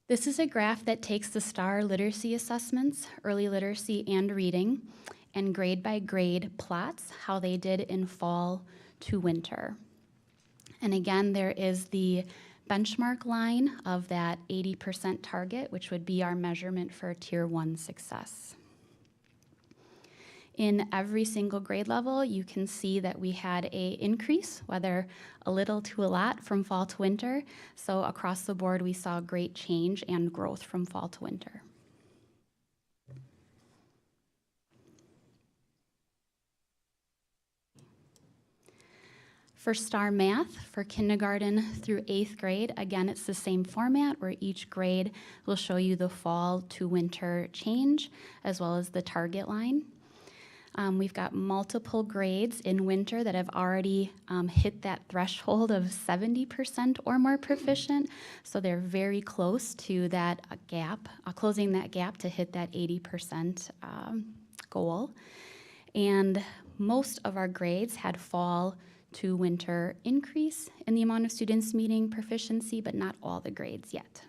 This is a graph that takes the STAR literacy assessments, early literacy and reading, and grade by grade plots how they did in fall to winter. And again, there is the benchmark line of that 80% target, which would be our measurement for Tier 1 success. In every single grade level, you can see that we had an increase, whether a little to a lot, from fall to winter. So across the board, we saw great change and growth from fall to winter. For STAR Math, for kindergarten through 8th grade, again, it's the same format where each grade will show you the fall to winter change, as well as the target line. We've got multiple grades in winter that have already hit that threshold of 70% or more proficient, so they're very close to that gap, closing that gap to hit that 80% goal. And most of our grades had fall to winter increase in the amount of students meeting proficiency, but not all the grades yet.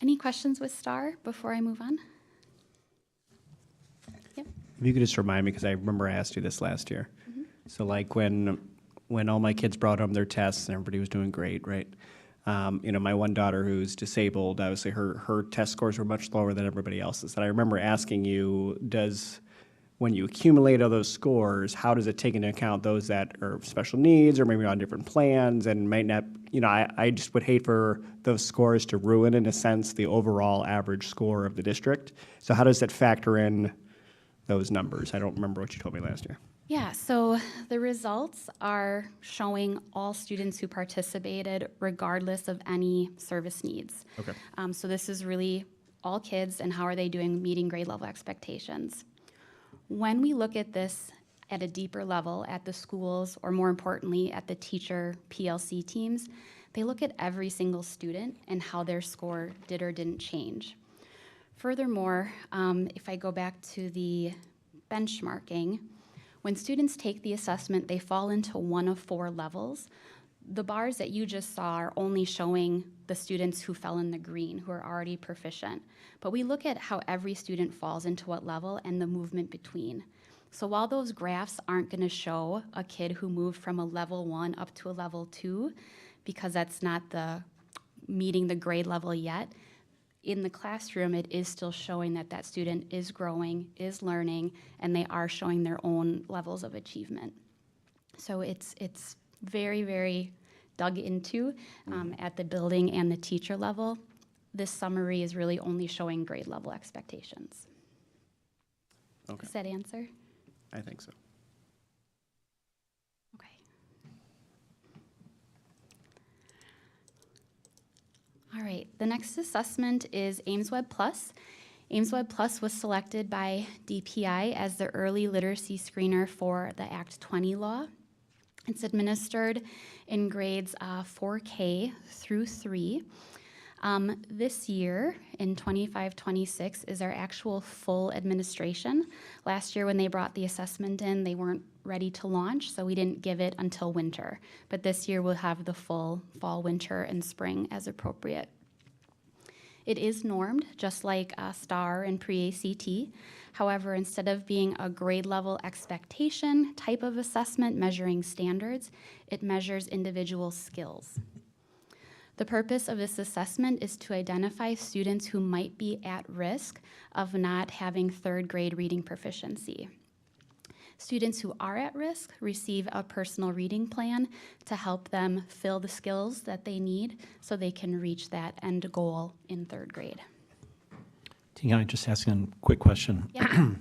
Any questions with STAR before I move on? Yep. If you could just remind me, because I remember I asked you this last year. Mm-hmm. So like when all my kids brought home their tests and everybody was doing great, right? My one daughter who's disabled, obviously her test scores were much lower than everybody else's. And I remember asking you, when you accumulate all those scores, how does it take into account those that are special needs or maybe on different plans and might not, I just would hate for those scores to ruin, in a sense, the overall average score of the district. So how does that factor in those numbers? I don't remember what you told me last year. Yeah, so the results are showing all students who participated regardless of any service needs. Okay. So this is really all kids and how are they doing meeting grade level expectations. When we look at this at a deeper level at the schools, or more importantly at the teacher PLC teams, they look at every single student and how their score did or didn't change. Furthermore, if I go back to the benchmarking, when students take the assessment, they fall into one of 4 levels. The bars that you just saw are only showing the students who fell in the green, who are already proficient. But we look at how every student falls into what level and the movement between. So while those graphs aren't going to show a kid who moved from a level 1 up to a level 2, because that's not meeting the grade level yet, in the classroom, it is still showing that that student is growing, is learning, and they are showing their own levels of achievement. So it's very, very dug into at the building and the teacher level. This summary is really only showing grade level expectations. Okay. Does that answer? I think so. Okay. All right, the next assessment is AimsWeb Plus. AimsWeb Plus was selected by DPI as the early literacy screener for the Act 20 law. It's administered in grades 4K through 3. This year, in 25-26, is our actual full administration. Last year when they brought the assessment in, they weren't ready to launch, so we didn't give it until winter. But this year we'll have the full fall, winter, and spring as appropriate. It is normed, just like STAR and pre-ACT. However, instead of being a grade level expectation type of assessment measuring standards, it measures individual skills. The purpose of this assessment is to identify students who might be at risk of not having third grade reading proficiency. Students who are at risk receive a personal reading plan to help them fill the skills that they need so they can reach that end goal in third grade. Can I just ask a quick question? Yeah.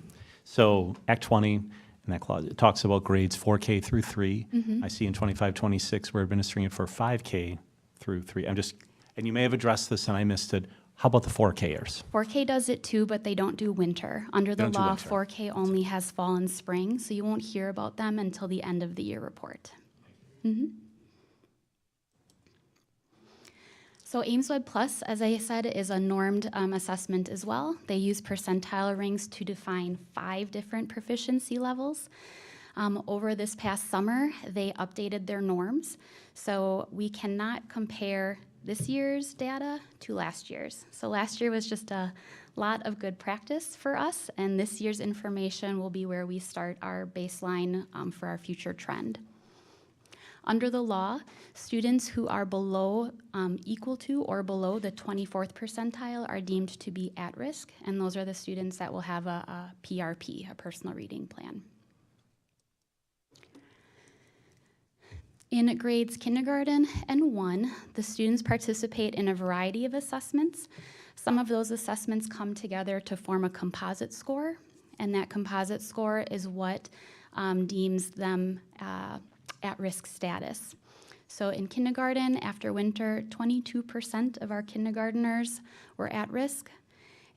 So Act 20 in that clause, it talks about grades 4K through 3. Mhm. I see in 25-26 we're administering it for 5K through 3. And you may have addressed this and I missed it. How about the 4Kers? 4K does it too, but they don't do winter. Under the don't do law, winter. 4K only has fall and spring, so you won't hear about them until the end of the year report. Mhm. So AimsWeb Plus, as I said, is a normed assessment as well. They use percentile rings to define 5 different proficiency levels. Over this past summer, they updated their norms, so we cannot compare this year's data to last year's. So last year was just a lot of good practice for us, and this year's information will be where we start our baseline for our future trend. Under the law, students who are equal to or below the 24th percentile are deemed to be at risk, and those are the students that will have a PRP, a personal reading plan. In grades kindergarten and 1, the students participate in a variety of assessments. Some of those assessments come together to form a composite score, and that composite score is what deems them at-risk status. So in kindergarten, after winter, 22% of our kindergarteners were at risk,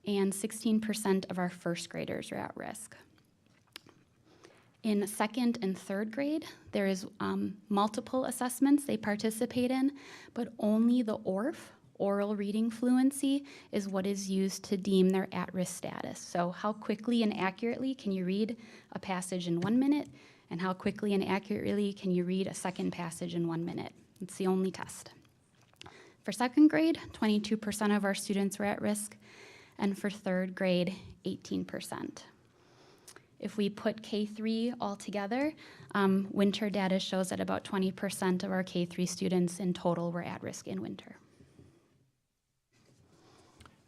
and 16% of our first graders were at risk. In second and third grade, there is multiple assessments they participate in, but only the ORF, oral reading fluency, is what is used to deem their at-risk status. So how quickly and accurately can you read a passage in 1 minute, and how quickly and accurately can you read a second passage in 1 minute? It's the only test. For second grade, 22% of our students were at risk, and for third grade, 18%. If we put K3 all together, winter data shows that about 20% of our K3 students in total were at risk in winter.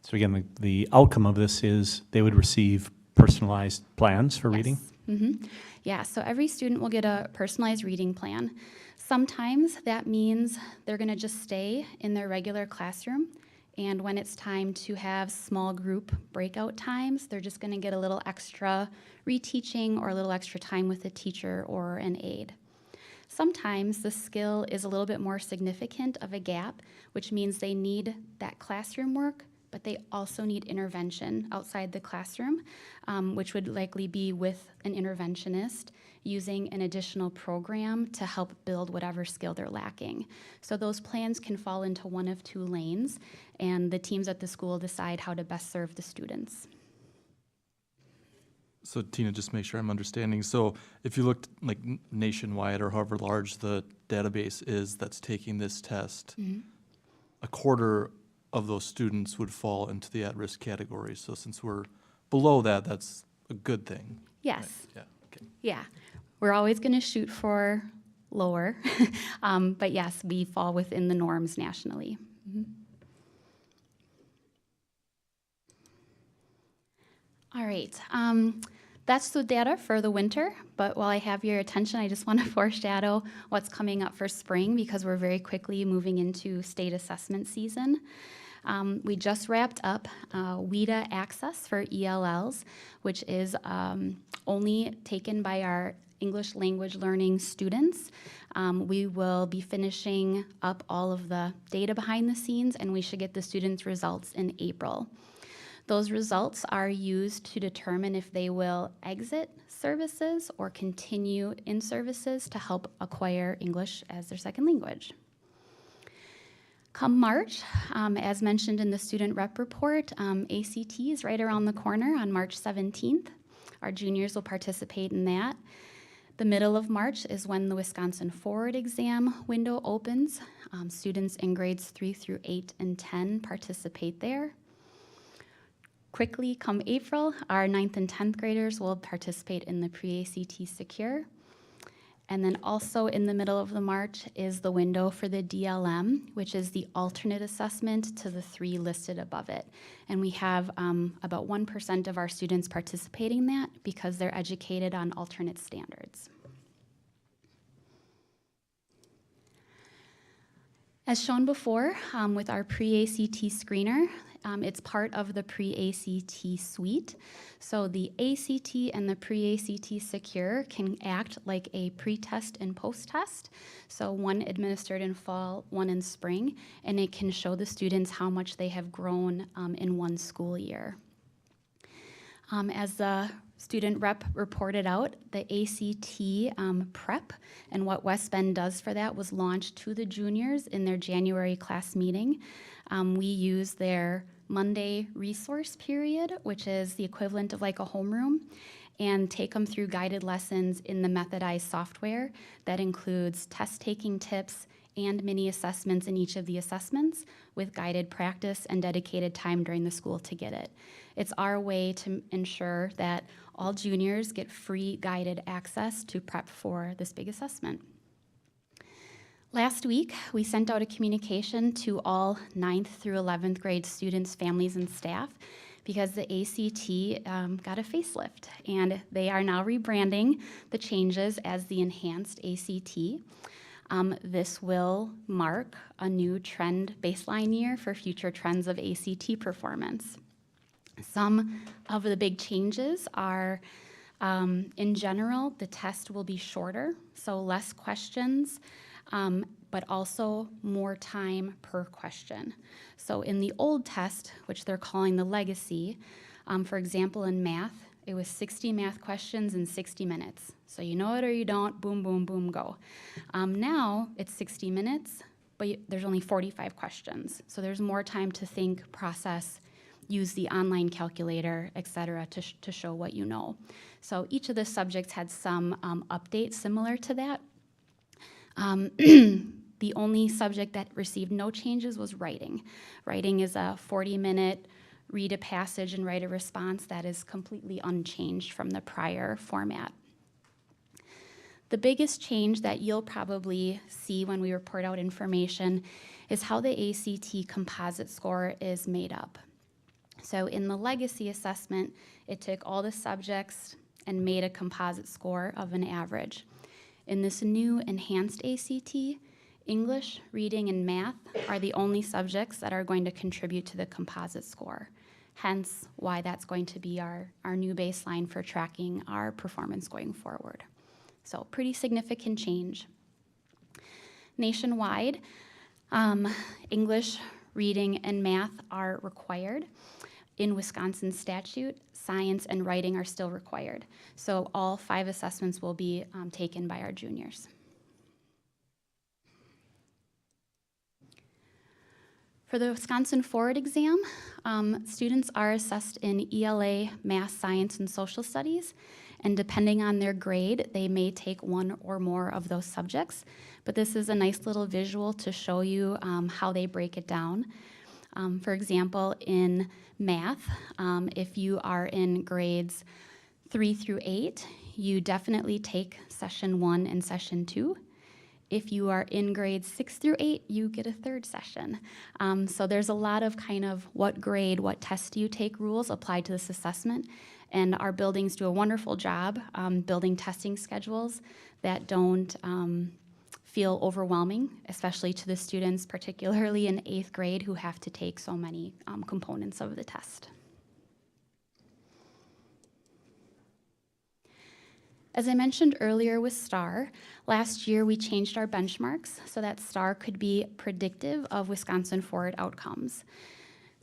So again, the outcome of this is they would receive personalized plans for reading? Mm-hmm. Yeah, so every student will get a personalized reading plan. Sometimes that means they're gonna just stay in their regular classroom, and when it's time to have small group breakout times, they're just gonna get a little extra reteaching or a little extra time with a teacher or an aide. Sometimes the skill is a little bit more significant of a gap, which means they need that classroom work, but they also need intervention outside the classroom, which would likely be with an interventionist using an additional program to help build whatever skill they're lacking. So those plans can fall into one of 2 lanes, and the teams at the school decide how to best serve the students. So Tina, just make sure I'm understanding. So if you looked like nationwide or however large the database is that's taking this test, a quarter of those students would fall into the at-risk category. So since we're below that, that's a good thing. Yes. Right? Yeah. Okay. Yeah. We're always going to shoot for lower, but yes, we fall within the norms nationally. All right. That's the data for the winter, but while I have your attention, I just want to foreshadow what's coming up for spring because we're very quickly moving into state assessment season. We just wrapped up WIDA Access for ELLs, which is only taken by our English language learning students. We will be finishing up all of the data behind the scenes, and we should get the students' results in April. Those results are used to determine if they will exit services or continue in services to help acquire English as their second language. Come March, as mentioned in the student rep report, ACT is right around the corner on March 17th. Our juniors will participate in that. The middle of March is when the Wisconsin Forward exam window opens. Students in grades 3 through 8 and 10 participate there. Quickly, come April, our 9th and 10th graders will participate in the pre-ACT Secure. And then also in the middle of the March is the window for the DLM, which is the alternate assessment to the 3 listed above it. And we have about 1% of our students participating in that because they're educated on alternate standards. As shown before, with our pre-ACT screener, it's part of the pre-ACT suite. So the ACT and the pre-ACT secure can act like a pre-test and post-test. So one administered in fall, one in spring, and it can show the students how much they have grown in one school year. As the student rep reported out, the ACT prep and what West Bend does for that was launched to the juniors in their January class meeting. We use their Monday resource period, which is the equivalent of like a homeroom, and take them through guided lessons in the methodized software that includes test-taking tips and mini assessments in each of the assessments with guided practice and dedicated time during the school to get it. It's our way to ensure that all juniors get free guided access to prep for this big assessment. Last week, we sent out a communication to all 9th through 11th grade students, families, and staff because the ACT got a facelift, and they are now rebranding the changes as the Enhanced ACT. This will mark a new trend baseline year for future trends of ACT performance. Some of the big changes are, in general, the test will be shorter, so less questions, but also more time per question. So in the old test, which they're calling the legacy, for example, in math, it was 60 math questions in 60 minutes. So you know it or you don't, boom, boom, boom, go. Now it's 60 minutes, but there's only 45 questions. So there's more time to think, process, use the online calculator, et cetera, to show what you know. So each of the subjects had some updates similar to that. The only subject that received no changes was writing. Writing is a 40-minute read a passage and write a response that is completely unchanged from the prior format. The biggest change that you'll probably see when we report out information is how the ACT composite score is made up. So in the legacy assessment, it took all the subjects and made a composite score of an average. In this new enhanced ACT, English, reading, and math are the only subjects that are going to contribute to the composite score. Hence why that's going to be our new baseline for tracking our performance going forward. So pretty significant change. Nationwide, English, reading, and math are required. In Wisconsin statute, science and writing are still required. So all 5 assessments will be taken by our juniors. For the Wisconsin Forward exam, students are assessed in ELA, math, science, and social studies. And depending on their grade, they may take 1 or more of those subjects. But this is a nice little visual to show you how they break it down. For example, in math, if you are in grades 3 through 8, you definitely take session 1 and session 2. If you are in grades 6 through 8, you get a 3rd session. So there's a lot of kind of what grade, what test do you take rules applied to this assessment. And our buildings do a wonderful job building testing schedules that don't feel overwhelming, especially to the students, particularly in 8th grade, who have to take so many components of the test. As I mentioned earlier with STAR, last year we changed our benchmarks so that STAR could be predictive of Wisconsin Forward outcomes.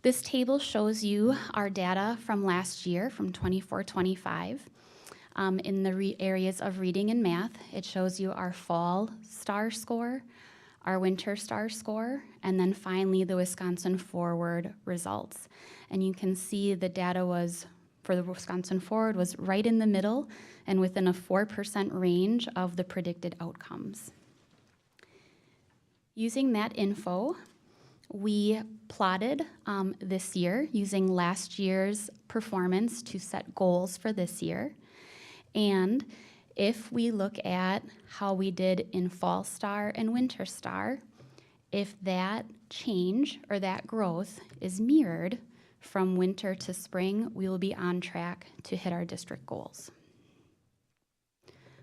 This table shows you our data from last year, from 24-25. In the areas of reading and math, it shows you our fall STAR score, our winter STAR score, and then finally the Wisconsin Forward results. And you can see the data was, for the Wisconsin Forward, was right in the middle and within a 4% range of the predicted outcomes. Using that info, we plotted this year using last year's performance to set goals for this year. And If we look at how we did in Fall Star and Winter Star, if that change or that growth is mirrored from winter to spring, we will be on track to hit our district goals.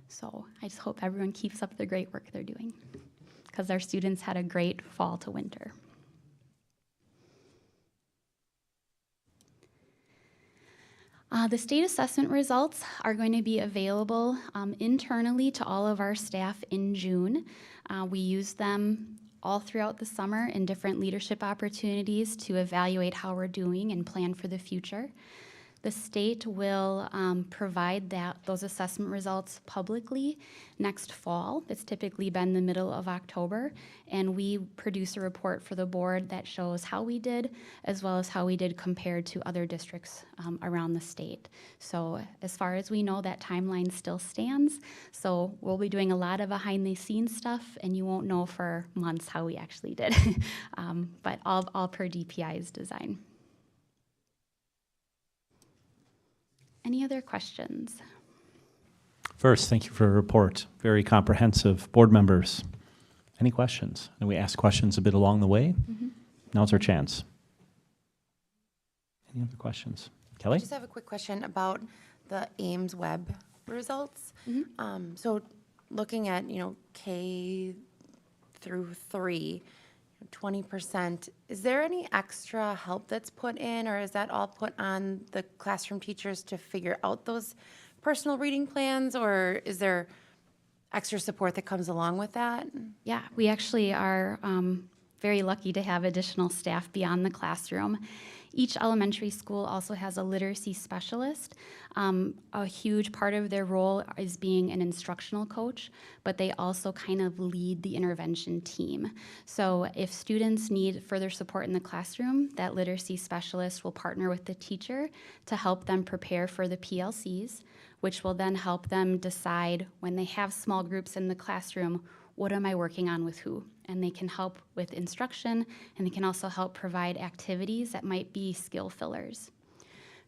So I just hope everyone keeps up the great work they're doing, because our students had a great fall to winter. The state assessment results are going to be available internally to all of our staff in June. We use them all throughout the summer in different leadership opportunities to evaluate how we're doing and plan for the future. The state will provide those assessment results publicly next fall. It's typically been the middle of October, and we produce a report for the board that shows how we did, as well as how we did compared to other districts around the state. So as far as we know, that timeline still stands. So we'll be doing a lot of behind-the-scenes stuff, and you won't know for months how we actually did, but all per DPI's design. Any other questions? First, thank you for your report. Very comprehensive. Board members, any questions? And we asked questions a bit along the way. Now's our chance. Any other questions? Kelly? I just have a quick question about the Ames Web results. So looking at, K through 3, 20%, is there any extra help that's put in, or is that all put on the classroom teachers to figure out those personal reading plans, or is there extra support that comes along with that? Yeah, we actually are very lucky to have additional staff beyond the classroom. Each elementary school also has a literacy specialist. A huge part of their role is being an instructional coach, but they also kind of lead the intervention team. So if students need further support in the classroom, that literacy specialist will partner with the teacher to help them prepare for the PLCs, which will then help them decide when they have small groups in the classroom, what am I working on with who? And they can help with instruction, and they can also help provide activities that might be skill fillers.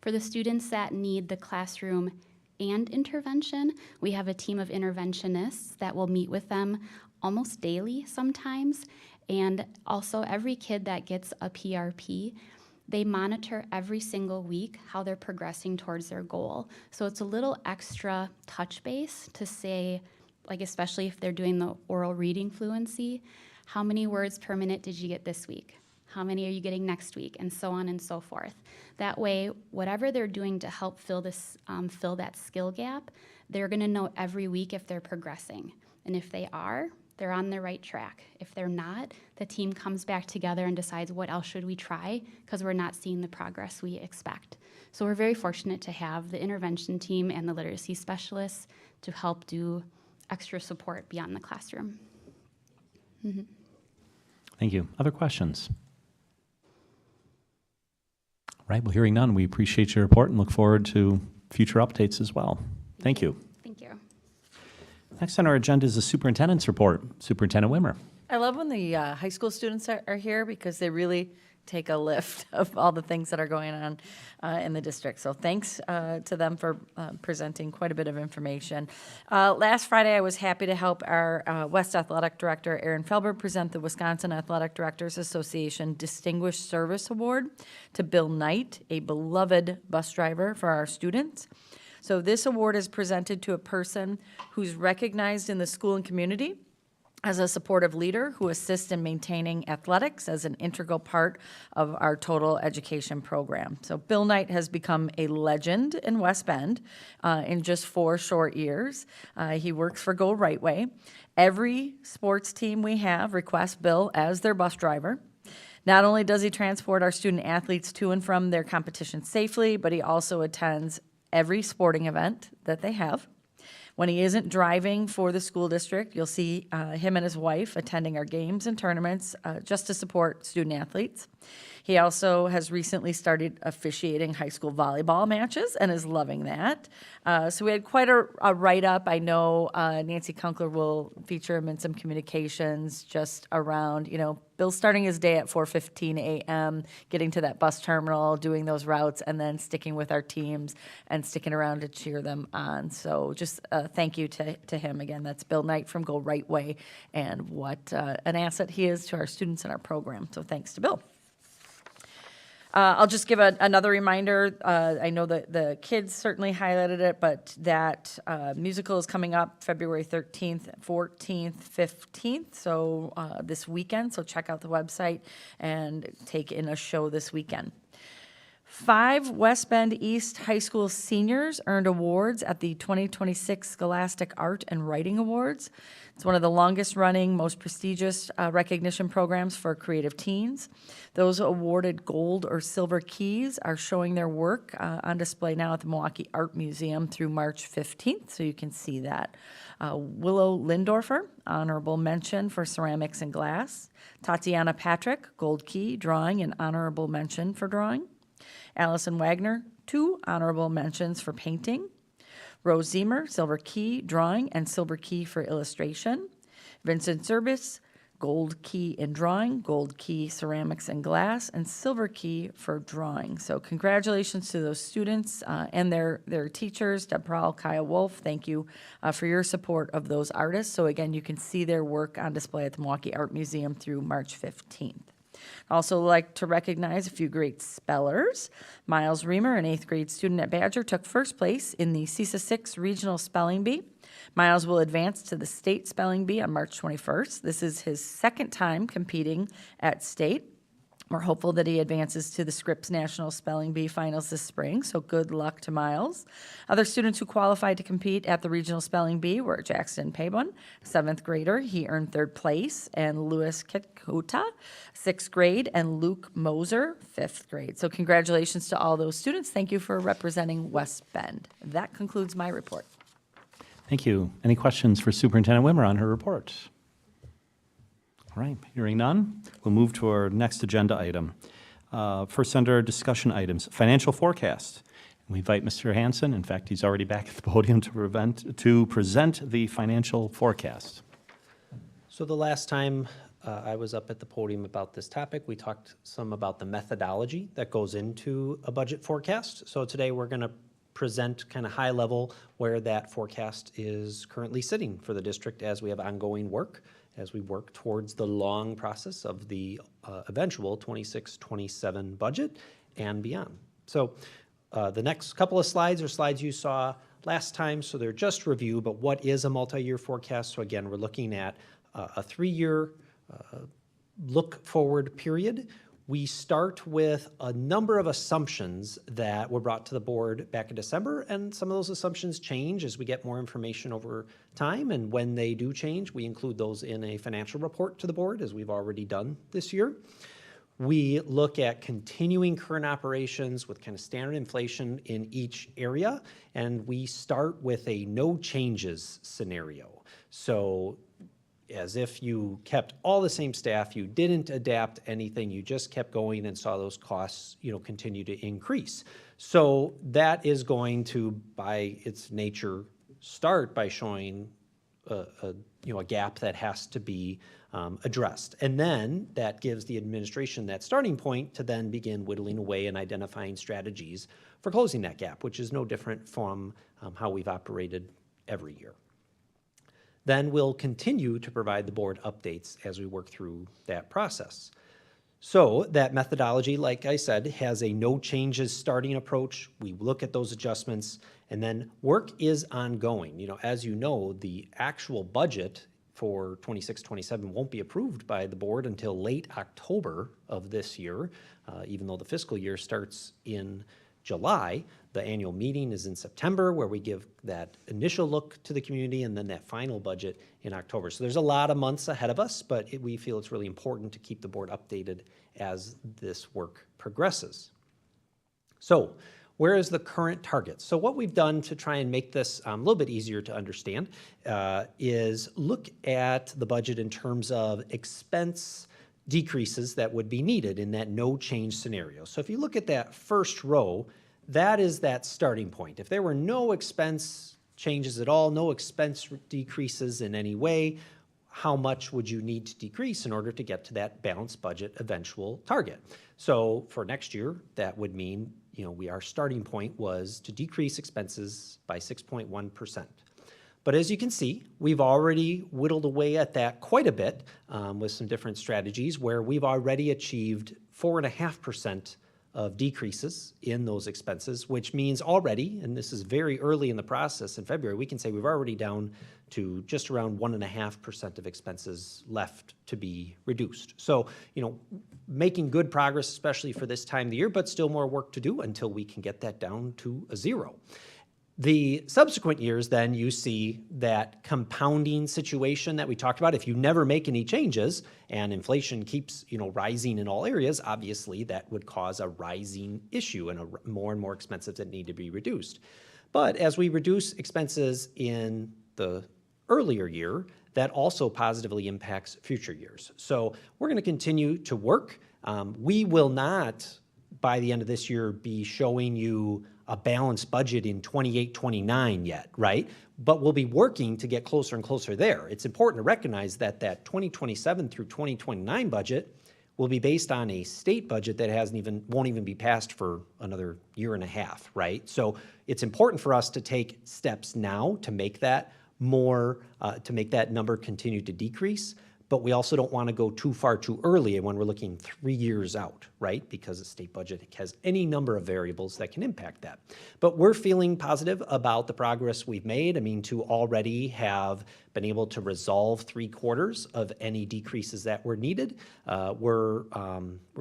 For the students that need the classroom and intervention, we have a team of interventionists that will meet with them almost daily sometimes. And also every kid that gets a PRP, they monitor every single week how they're progressing towards their goal. So it's a little extra touch base to say, like especially if they're doing the oral reading fluency, how many words per minute did you get this week? How many are you getting next week? And so on and so forth. That way, whatever they're doing to help fill that skill gap, they're gonna know every week if they're progressing. And if they are, they're on the right track. If they're not, the team comes back together and decides what else should we try, because we're not seeing the progress we expect. So we're very fortunate to have the intervention team and the literacy specialists to help do extra support beyond the classroom. Thank you. Other questions? Right, well, hearing none, we appreciate your report and look forward to future updates as well. Thank you. Thank you. Next on our agenda is the superintendent's report. Superintendent Wimmer. I love when the high school students are here, because they really take a lift of all the things that are going on in the district. So thanks to them for presenting quite a bit of information. Last Friday, I was happy to help our West Athletic Director, Aaron Felber, present the Wisconsin Athletic Directors Association Distinguished Service Award to Bill Knight, a beloved bus driver for our students. So this award is presented to a person who's recognized in the school and community as a supportive leader who assists in maintaining athletics as an integral part of our total education program. So Bill Knight has become a legend in West Bend in just 4 short years. He works for Go Right Way. Every sports team we have requests Bill as their bus driver. Not only does he transport our student athletes to and from their competitions safely, but he also attends every sporting event that they have. When he isn't driving for the school district, you'll see him and his wife attending our games and tournaments just to support student athletes. He also has recently started officiating high school volleyball matches and is loving that. So we had quite a write-up. I know Nancy Kunkler will feature him in some communications just around, Bill's starting his day at 4:15 a.m., getting to that bus terminal, doing those routes, and then sticking with our teams and sticking around to cheer them on. So just thank you to him again. That's Bill Knight from Go Right Way, and what an asset he is to our students in our program. So thanks to Bill. I'll just give another reminder. I know that the kids certainly highlighted it, but that musical is coming up February 13th, 14th, 15th, so this weekend. So check out the website and take in a show this weekend. 5 West Bend East High School seniors earned awards at the 2026 Scholastic Art and Writing Awards. It's one of the longest-running, most prestigious recognition programs for creative teens. Those awarded gold or silver keys are showing their work on display now at the Milwaukee Art Museum through March 15th, so you can see that. Willow Lindorfer, honorable mention for ceramics and glass. Tatiana Patrick, gold key, drawing, and honorable mention for drawing. Allison Wagner, 2 honorable mentions for painting. Rose Zemer, silver key, drawing, and silver key for illustration. Vincent Service, gold key in drawing, gold key ceramics and glass, and silver key for drawing. So congratulations to those students and their teachers, Deb Prowl, Kaya Wolf. Thank you for your support of those artists. So again, you can see their work on display at the Milwaukee Art Museum through March 15th. I'd also like to recognize a few great spellers. Miles Reamer, an 8th grade student at Badger, took first place in the CISA 6 Regional Spelling Bee. Miles will advance to the State Spelling Bee on March 21st. This is his second time competing at state. We're hopeful that he advances to the Scripps National Spelling Bee finals this spring, so good luck to Miles. Other students who qualified to compete at the Regional Spelling Bee were Jackson Pabon, 7th grader. He earned 3rd place, and Louis Kitkuta, 6th grade, and Luke Moser, 5th grade. So congratulations to all those students. Thank you for representing West Bend. That concludes my report. Thank you. Any questions for Superintendent Wimmer on her report? All right, hearing none, we'll move to our next agenda item. First under discussion items, financial forecast. We invite Mr. Hanson, in fact, he's already back at the podium to present the financial forecast. So the last time I was up at the podium about this topic, we talked some about the methodology that goes into a budget forecast. So today we're going to present kind of high level where that forecast is currently sitting for the district as we have ongoing work, as we work towards the long process of the eventual 26-27 budget and beyond. So the next couple of slides are slides you saw last time, so they're just review, but what is a multi-year forecast? So again, we're looking at a 3-year look forward period. We start with a number of assumptions that were brought to the board back in December, and some of those assumptions change as we get more information over time, and when they do change, we include those in a financial report to the board, as we've already done this year. We look at continuing current operations with kind of standard inflation in each area, and we start with a no changes scenario. So as if you kept all the same staff, you didn't adapt anything, you just kept going and saw those costs, continue to increase. So that is going to, by its nature, start by showing a gap that has to be addressed. And then that gives the administration that starting point to then begin whittling away and identifying strategies for closing that gap, which is no different from how we've operated every year. Then we'll continue to provide the board updates as we work through that process. So that methodology, like I said, has a no changes starting approach. We look at those adjustments, and then work is ongoing. As you know, the actual budget for 26-27 won't be approved by the board until late October of this year, even though the fiscal year starts in July. The annual meeting is in September, where we give that initial look to the community, and then that final budget in October. So there's a lot of months ahead of us, but we feel it's really important to keep the board updated as this work progresses. So where is the current target? So what we've done to try and make this a little bit easier to understand is look at the budget in terms of expense decreases that would be needed in that no change scenario. So if you look at that first row, that is that starting point. If there were no expense changes at all, no expense decreases in any way, how much would you need to decrease in order to get to that balanced budget eventual target? So for next year, that would mean, our starting point was to decrease expenses by 6.1%. But as you can see, we've already whittled away at that quite a bit with some different strategies where we've already achieved 4.5% of decreases in those expenses, which means already, and this is very early in the process in February, we can say we've already down to just around 1.5% of expenses left to be reduced. So, making good progress, especially for this time of the year, but still more work to do until we can get that down to a zero. The subsequent years, then, you see that compounding situation that we talked about. If you never make any changes and inflation keeps, rising in all areas, obviously that would cause a rising issue and more and more expenses that need to be reduced. But as we reduce expenses in the earlier year, that also positively impacts future years. So we're going to continue to work. We will not, by the end of this year, be showing you a balanced budget in 28, 29 yet, right? But we'll be working to get closer and closer there. It's important to recognize that 2027 through 2029 budget will be based on a state budget that won't even be passed for another year and a half, right? So it's important for us to take steps now to make that to make that number continue to decrease. But we also don't want to go too far too early when we're looking 3 years out, right? Because the state budget has any number of variables that can impact that. But we're feeling positive about the progress we've made. To already have been able to resolve 3/4 of any decreases that were needed. We're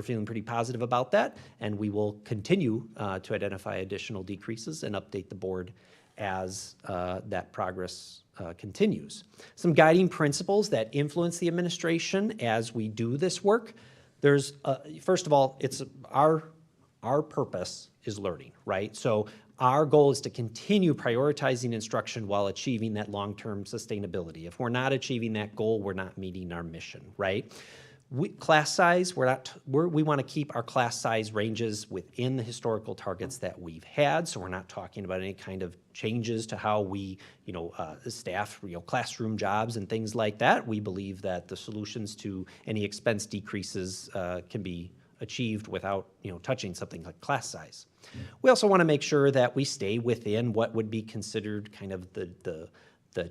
feeling pretty positive about that, and we will continue to identify additional decreases and update the board as that progress continues. Some guiding principles that influence the administration as we do this work. There's, first of all, it's our purpose is learning, right? So our goal is to continue prioritizing instruction while achieving that long-term sustainability. If we're not achieving that goal, we're not meeting our mission, right? Class size, we want to keep our class size ranges within the historical targets that we've had. So we're not talking about any kind of changes to how we, staff, classroom jobs and things like that. We believe that the solutions to any expense decreases can be achieved without, touching something like class size. We also want to make sure that we stay within what would be considered kind of the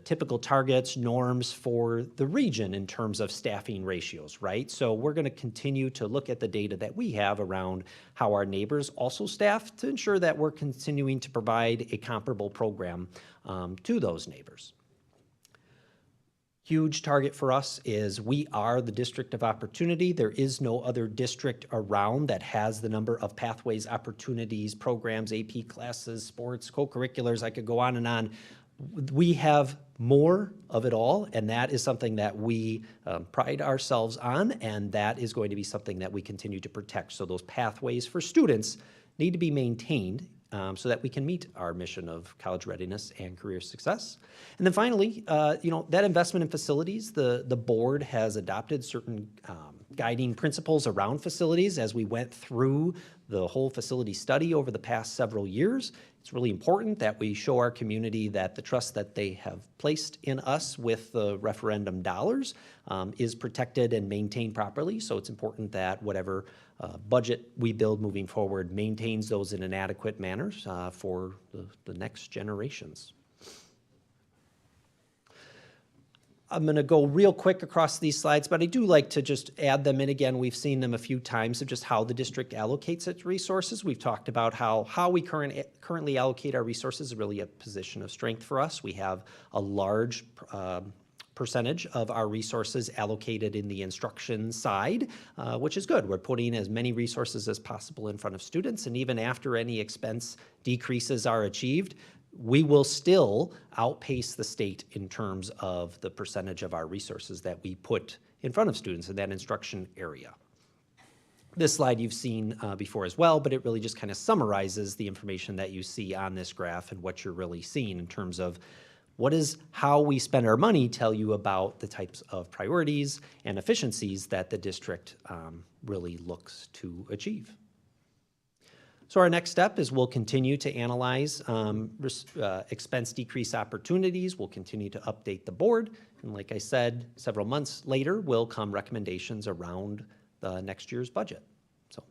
typical targets, norms for the region in terms of staffing ratios, right? So we're going to continue to look at the data that we have around how our neighbors also staff to ensure that we're continuing to provide a comparable program to those neighbors. Huge target for us is we are the district of opportunity. There is no other district around that has the number of pathways, opportunities, programs, AP classes, sports, co-curriculars. I could go on and on. We have more of it all, and that is something that we pride ourselves on, and that is going to be something that we continue to protect. So those pathways for students need to be maintained so that we can meet our mission of college readiness and career success. And then finally, that investment in facilities, the board has adopted certain guiding principles around facilities as we went through the whole facility study over the past several years. It's really important that we show our community that the trust that they have placed in us with the referendum dollars is protected and maintained properly. So it's important that whatever budget we build moving forward maintains those in an adequate manner for the next generations. I'm going to go real quick across these slides, but I do like to just add them in again. We've seen them a few times of just how the district allocates its resources. We've talked about how we currently allocate our resources is really a position of strength for us. We have a large percentage of our resources allocated in the instruction side, which is good. We're putting as many resources as possible in front of students, and even after any expense decreases are achieved, we will still outpace the state in terms of the percentage of our resources that we put in front of students in that instruction area. This slide you've seen before as well, but it really just kind of summarizes the information that you see on this graph and what you're really seeing in terms of how we spend our money tell you about the types of priorities and efficiencies that the district really looks to achieve. So our next step is we'll continue to analyze expense decrease opportunities. We'll continue to update the board, And like I said, several months later will come recommendations around the next year's budget. So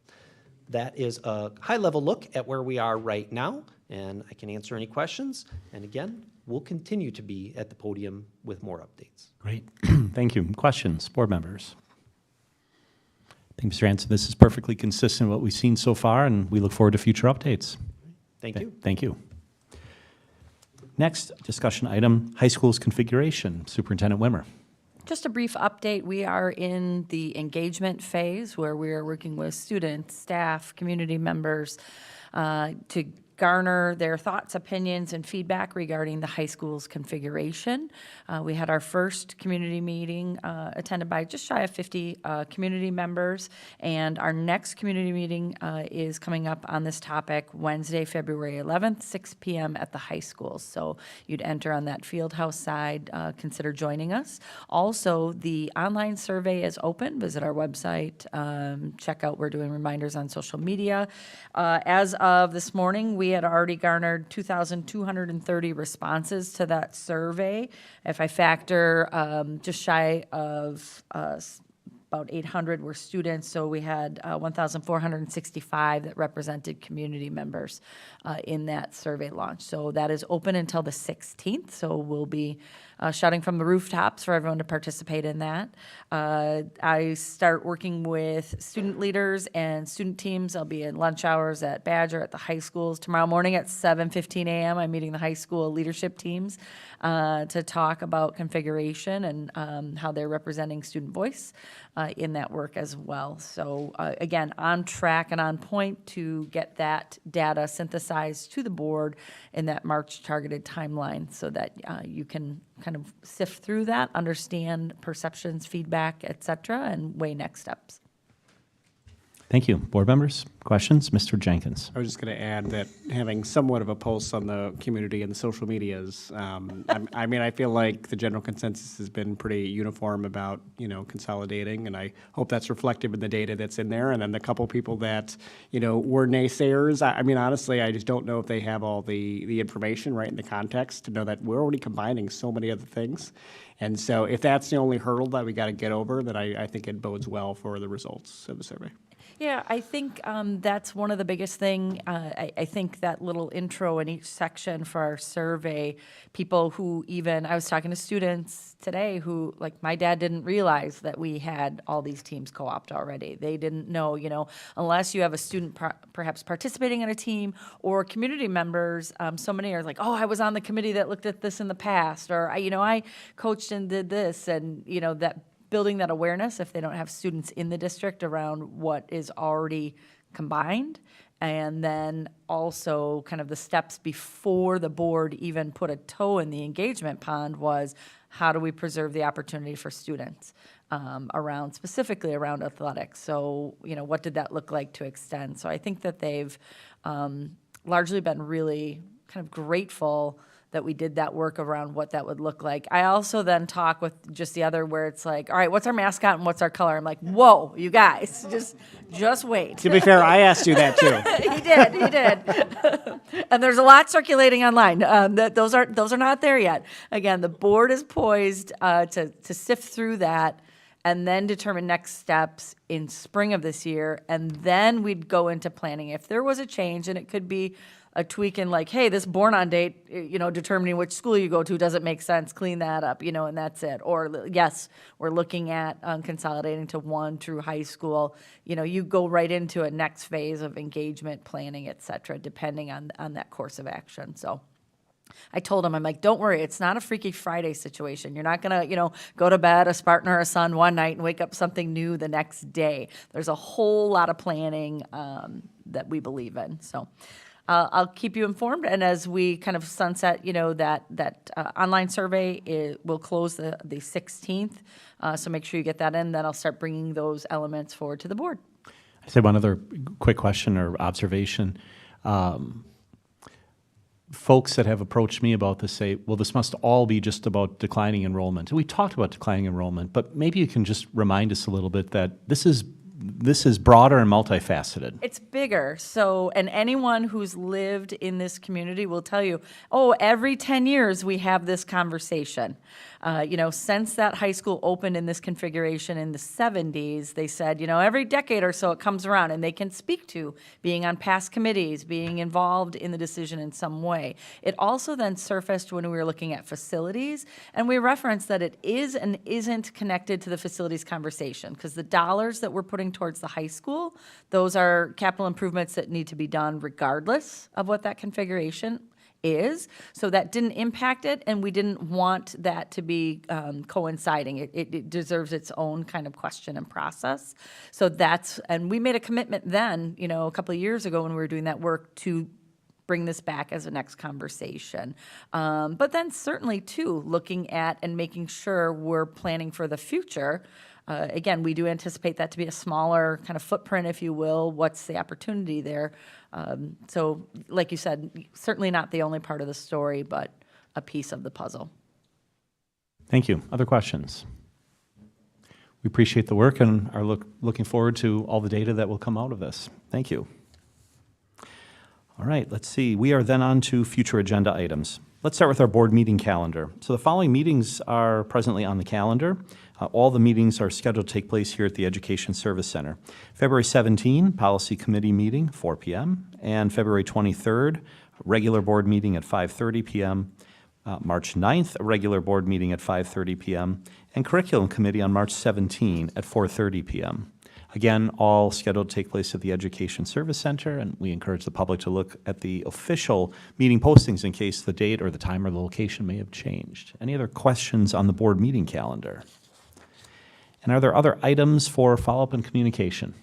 that is a high-level look at where we are right now, and I can answer any questions. And again, we'll continue to be at the podium with more updates. Great. Thank you. Questions, board members? I think, Mr. Hanson, this is perfectly consistent with what we've seen so far, and we look forward to future updates. Thank you. Thank you. Next discussion item, high school's configuration. Superintendent Wimmer. Just a brief update. We are in the engagement phase where we are working with students, staff, community members to garner their thoughts, opinions, and feedback regarding the high school's configuration. We had our first community meeting attended by just shy of 50 community members, and our next community meeting is coming up on this topic Wednesday, February 11th, 6 p.m. at the high school. So you'd enter on that field house side, consider joining us. Also, the online survey is open. Visit our website, check out, we're doing reminders on social media. As of this morning, we had already garnered 2,230 responses to that survey. If I factor just shy of about 800 were students, so we had 1,465 that represented community members in that survey launch. So that is open until the 16th, so we'll be shouting from the rooftops for everyone to participate in that. I start working with student leaders and student teams. I'll be in lunch hours at Badger at the high schools. Tomorrow morning at 7:15 a.m., I'm meeting the high school leadership teams to talk about configuration and how they're representing student voice in that work as well. So again, on track and on point to get that data synthesized to the board in that March targeted timeline so that you can kind of sift through that, understand perceptions, feedback, et cetera, and weigh next steps. Thank you. Board members, questions? Mr. Jenkins. I was just going to add that having somewhat of a pulse on the community and the social medias, I mean, I feel like the general consensus has been pretty uniform about, consolidating, and I hope that's reflective in the data that's in there. And then the couple people that, were naysayers, I mean, honestly, I just don't know if they have all the information right in the context to know that we're already combining so many other things. And so if that's the only hurdle that we got to get over, then I think it bodes well for the results of the survey. Yeah, I think that's one of the biggest thing. I think that little intro in each section for our survey, people who even, I was talking to students today who, like, my dad didn't realize that we had all these teams co-opt already. They didn't know, unless you have a student perhaps participating in a team or community members, so many are like, oh, I was on the committee that looked at this in the past, or, I coached and did this, and, that building that awareness if they don't have students in the district around what is already combined. And then also kind of the steps before the board even put a toe in the engagement pond was how do we preserve the opportunity for students specifically around athletics. So, what did that look like to extend? So I think that they've largely been really kind of grateful that we did that work around what that would look like. I also then talk with just the other where it's like, all right, what's our mascot and what's our color? I'm like, whoa, you guys, just wait. To be fair, I asked you that too. He did. And there's a lot circulating online. Those are not there yet. Again, the board is poised to sift through that and then determine next steps in spring of this year. And then we'd go into planning. If there was a change, and it could be a tweak in like, hey, this born on date, determining which school you go to doesn't make sense, clean that up, and that's it. Or yes, we're looking at consolidating to 1 through high school. You go right into a next phase of engagement, planning, et cetera, depending on that course of action. So I told him, I'm like, don't worry, it's not a Freaky Friday situation. You're not going to, go to bed a Spartan or a Sun one night and wake up something new the next day. There's a whole lot of planning that we believe in. So I'll keep you informed, and as we kind of sunset, that online survey will close the 16th, so make sure you get that in. Then I'll start bringing those elements forward to the board. I said one other quick question or observation. Folks that have approached me about this say, well, this must all be just about declining enrollment. And we talked about declining enrollment, but maybe you can just remind us a little bit that this is this is broader and multifaceted. It's bigger. So, and anyone who's lived in this community will tell you, oh, every 10 years we have this conversation. Since that high school opened in this configuration in the 70s, they said, every decade or so it comes around, and they can speak to being on past committees, being involved in the decision in some way. It also then surfaced when we were looking at facilities, and we referenced that it is and isn't connected to the facilities conversation, because the dollars that we're putting towards the high school, those are capital improvements that need to be done regardless of what that configuration is. So that didn't impact it, and we didn't want that to be coinciding. It deserves its own kind of question and process. So and we made a commitment then, a couple of years ago when we were doing that work, to bring this back as a next conversation. But then certainly too, looking at and making sure we're planning for the future. Again, we do anticipate that to be a smaller kind of footprint, if you will. What's the opportunity there? So like you said, certainly not the only part of the story, but a piece of the puzzle. Thank you. Other questions? We appreciate the work and are looking forward to all the data that will come out of this. Thank you. All right, let's see. We are then on to future agenda items. Let's start with our board meeting calendar. So the following meetings are presently on the calendar. All the meetings are scheduled to take place here at the Education Service Center. February 17, Policy Committee meeting, 4 p.m., and February 23rd, regular board meeting at 5:30 p.m., March 9th, a regular board meeting at 5:30 p.m., and Curriculum Committee on March 17 at 4:30 p.m. Again, all scheduled to take place at the Education Service Center, and we encourage the public to look at the official meeting postings in case the date or the time or the location may have changed. Any other questions on the board meeting calendar? And are there other items for follow-up and communication?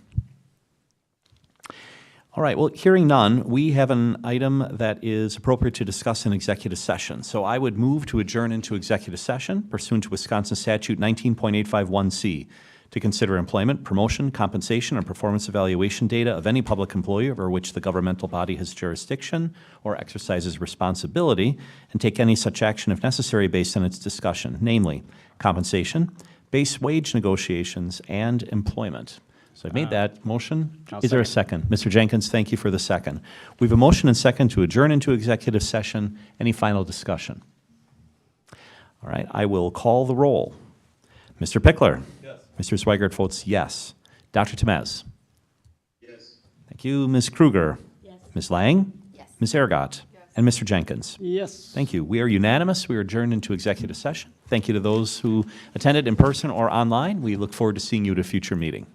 All right, well, hearing none, we have an item that is appropriate to discuss in executive session. So I would move to adjourn into executive session pursuant to Wisconsin Statute 19.851C to consider employment, promotion, compensation, and performance evaluation data of any public employee over which the governmental body has jurisdiction or exercises responsibility, and take any such action if necessary based on its discussion, namely compensation, base wage negotiations, and employment. So I've made that motion. Is there a second? Mr. Jenkins, thank you for the second. We have a motion and second to adjourn into executive session. Any final discussion? All right, I will call the roll. Mr. Pickler? Yes. Mr. Swigert votes yes. Dr. Temez? Yes. Thank you. Ms. Kruger? Yes. Ms. Lang? Yes. Ms. Ergot? Yes. And Mr. Jenkins? Yes. Thank you. We are unanimous. We are adjourned into executive session. Thank you to those who attended in person or online. We look forward to seeing you at a future meeting.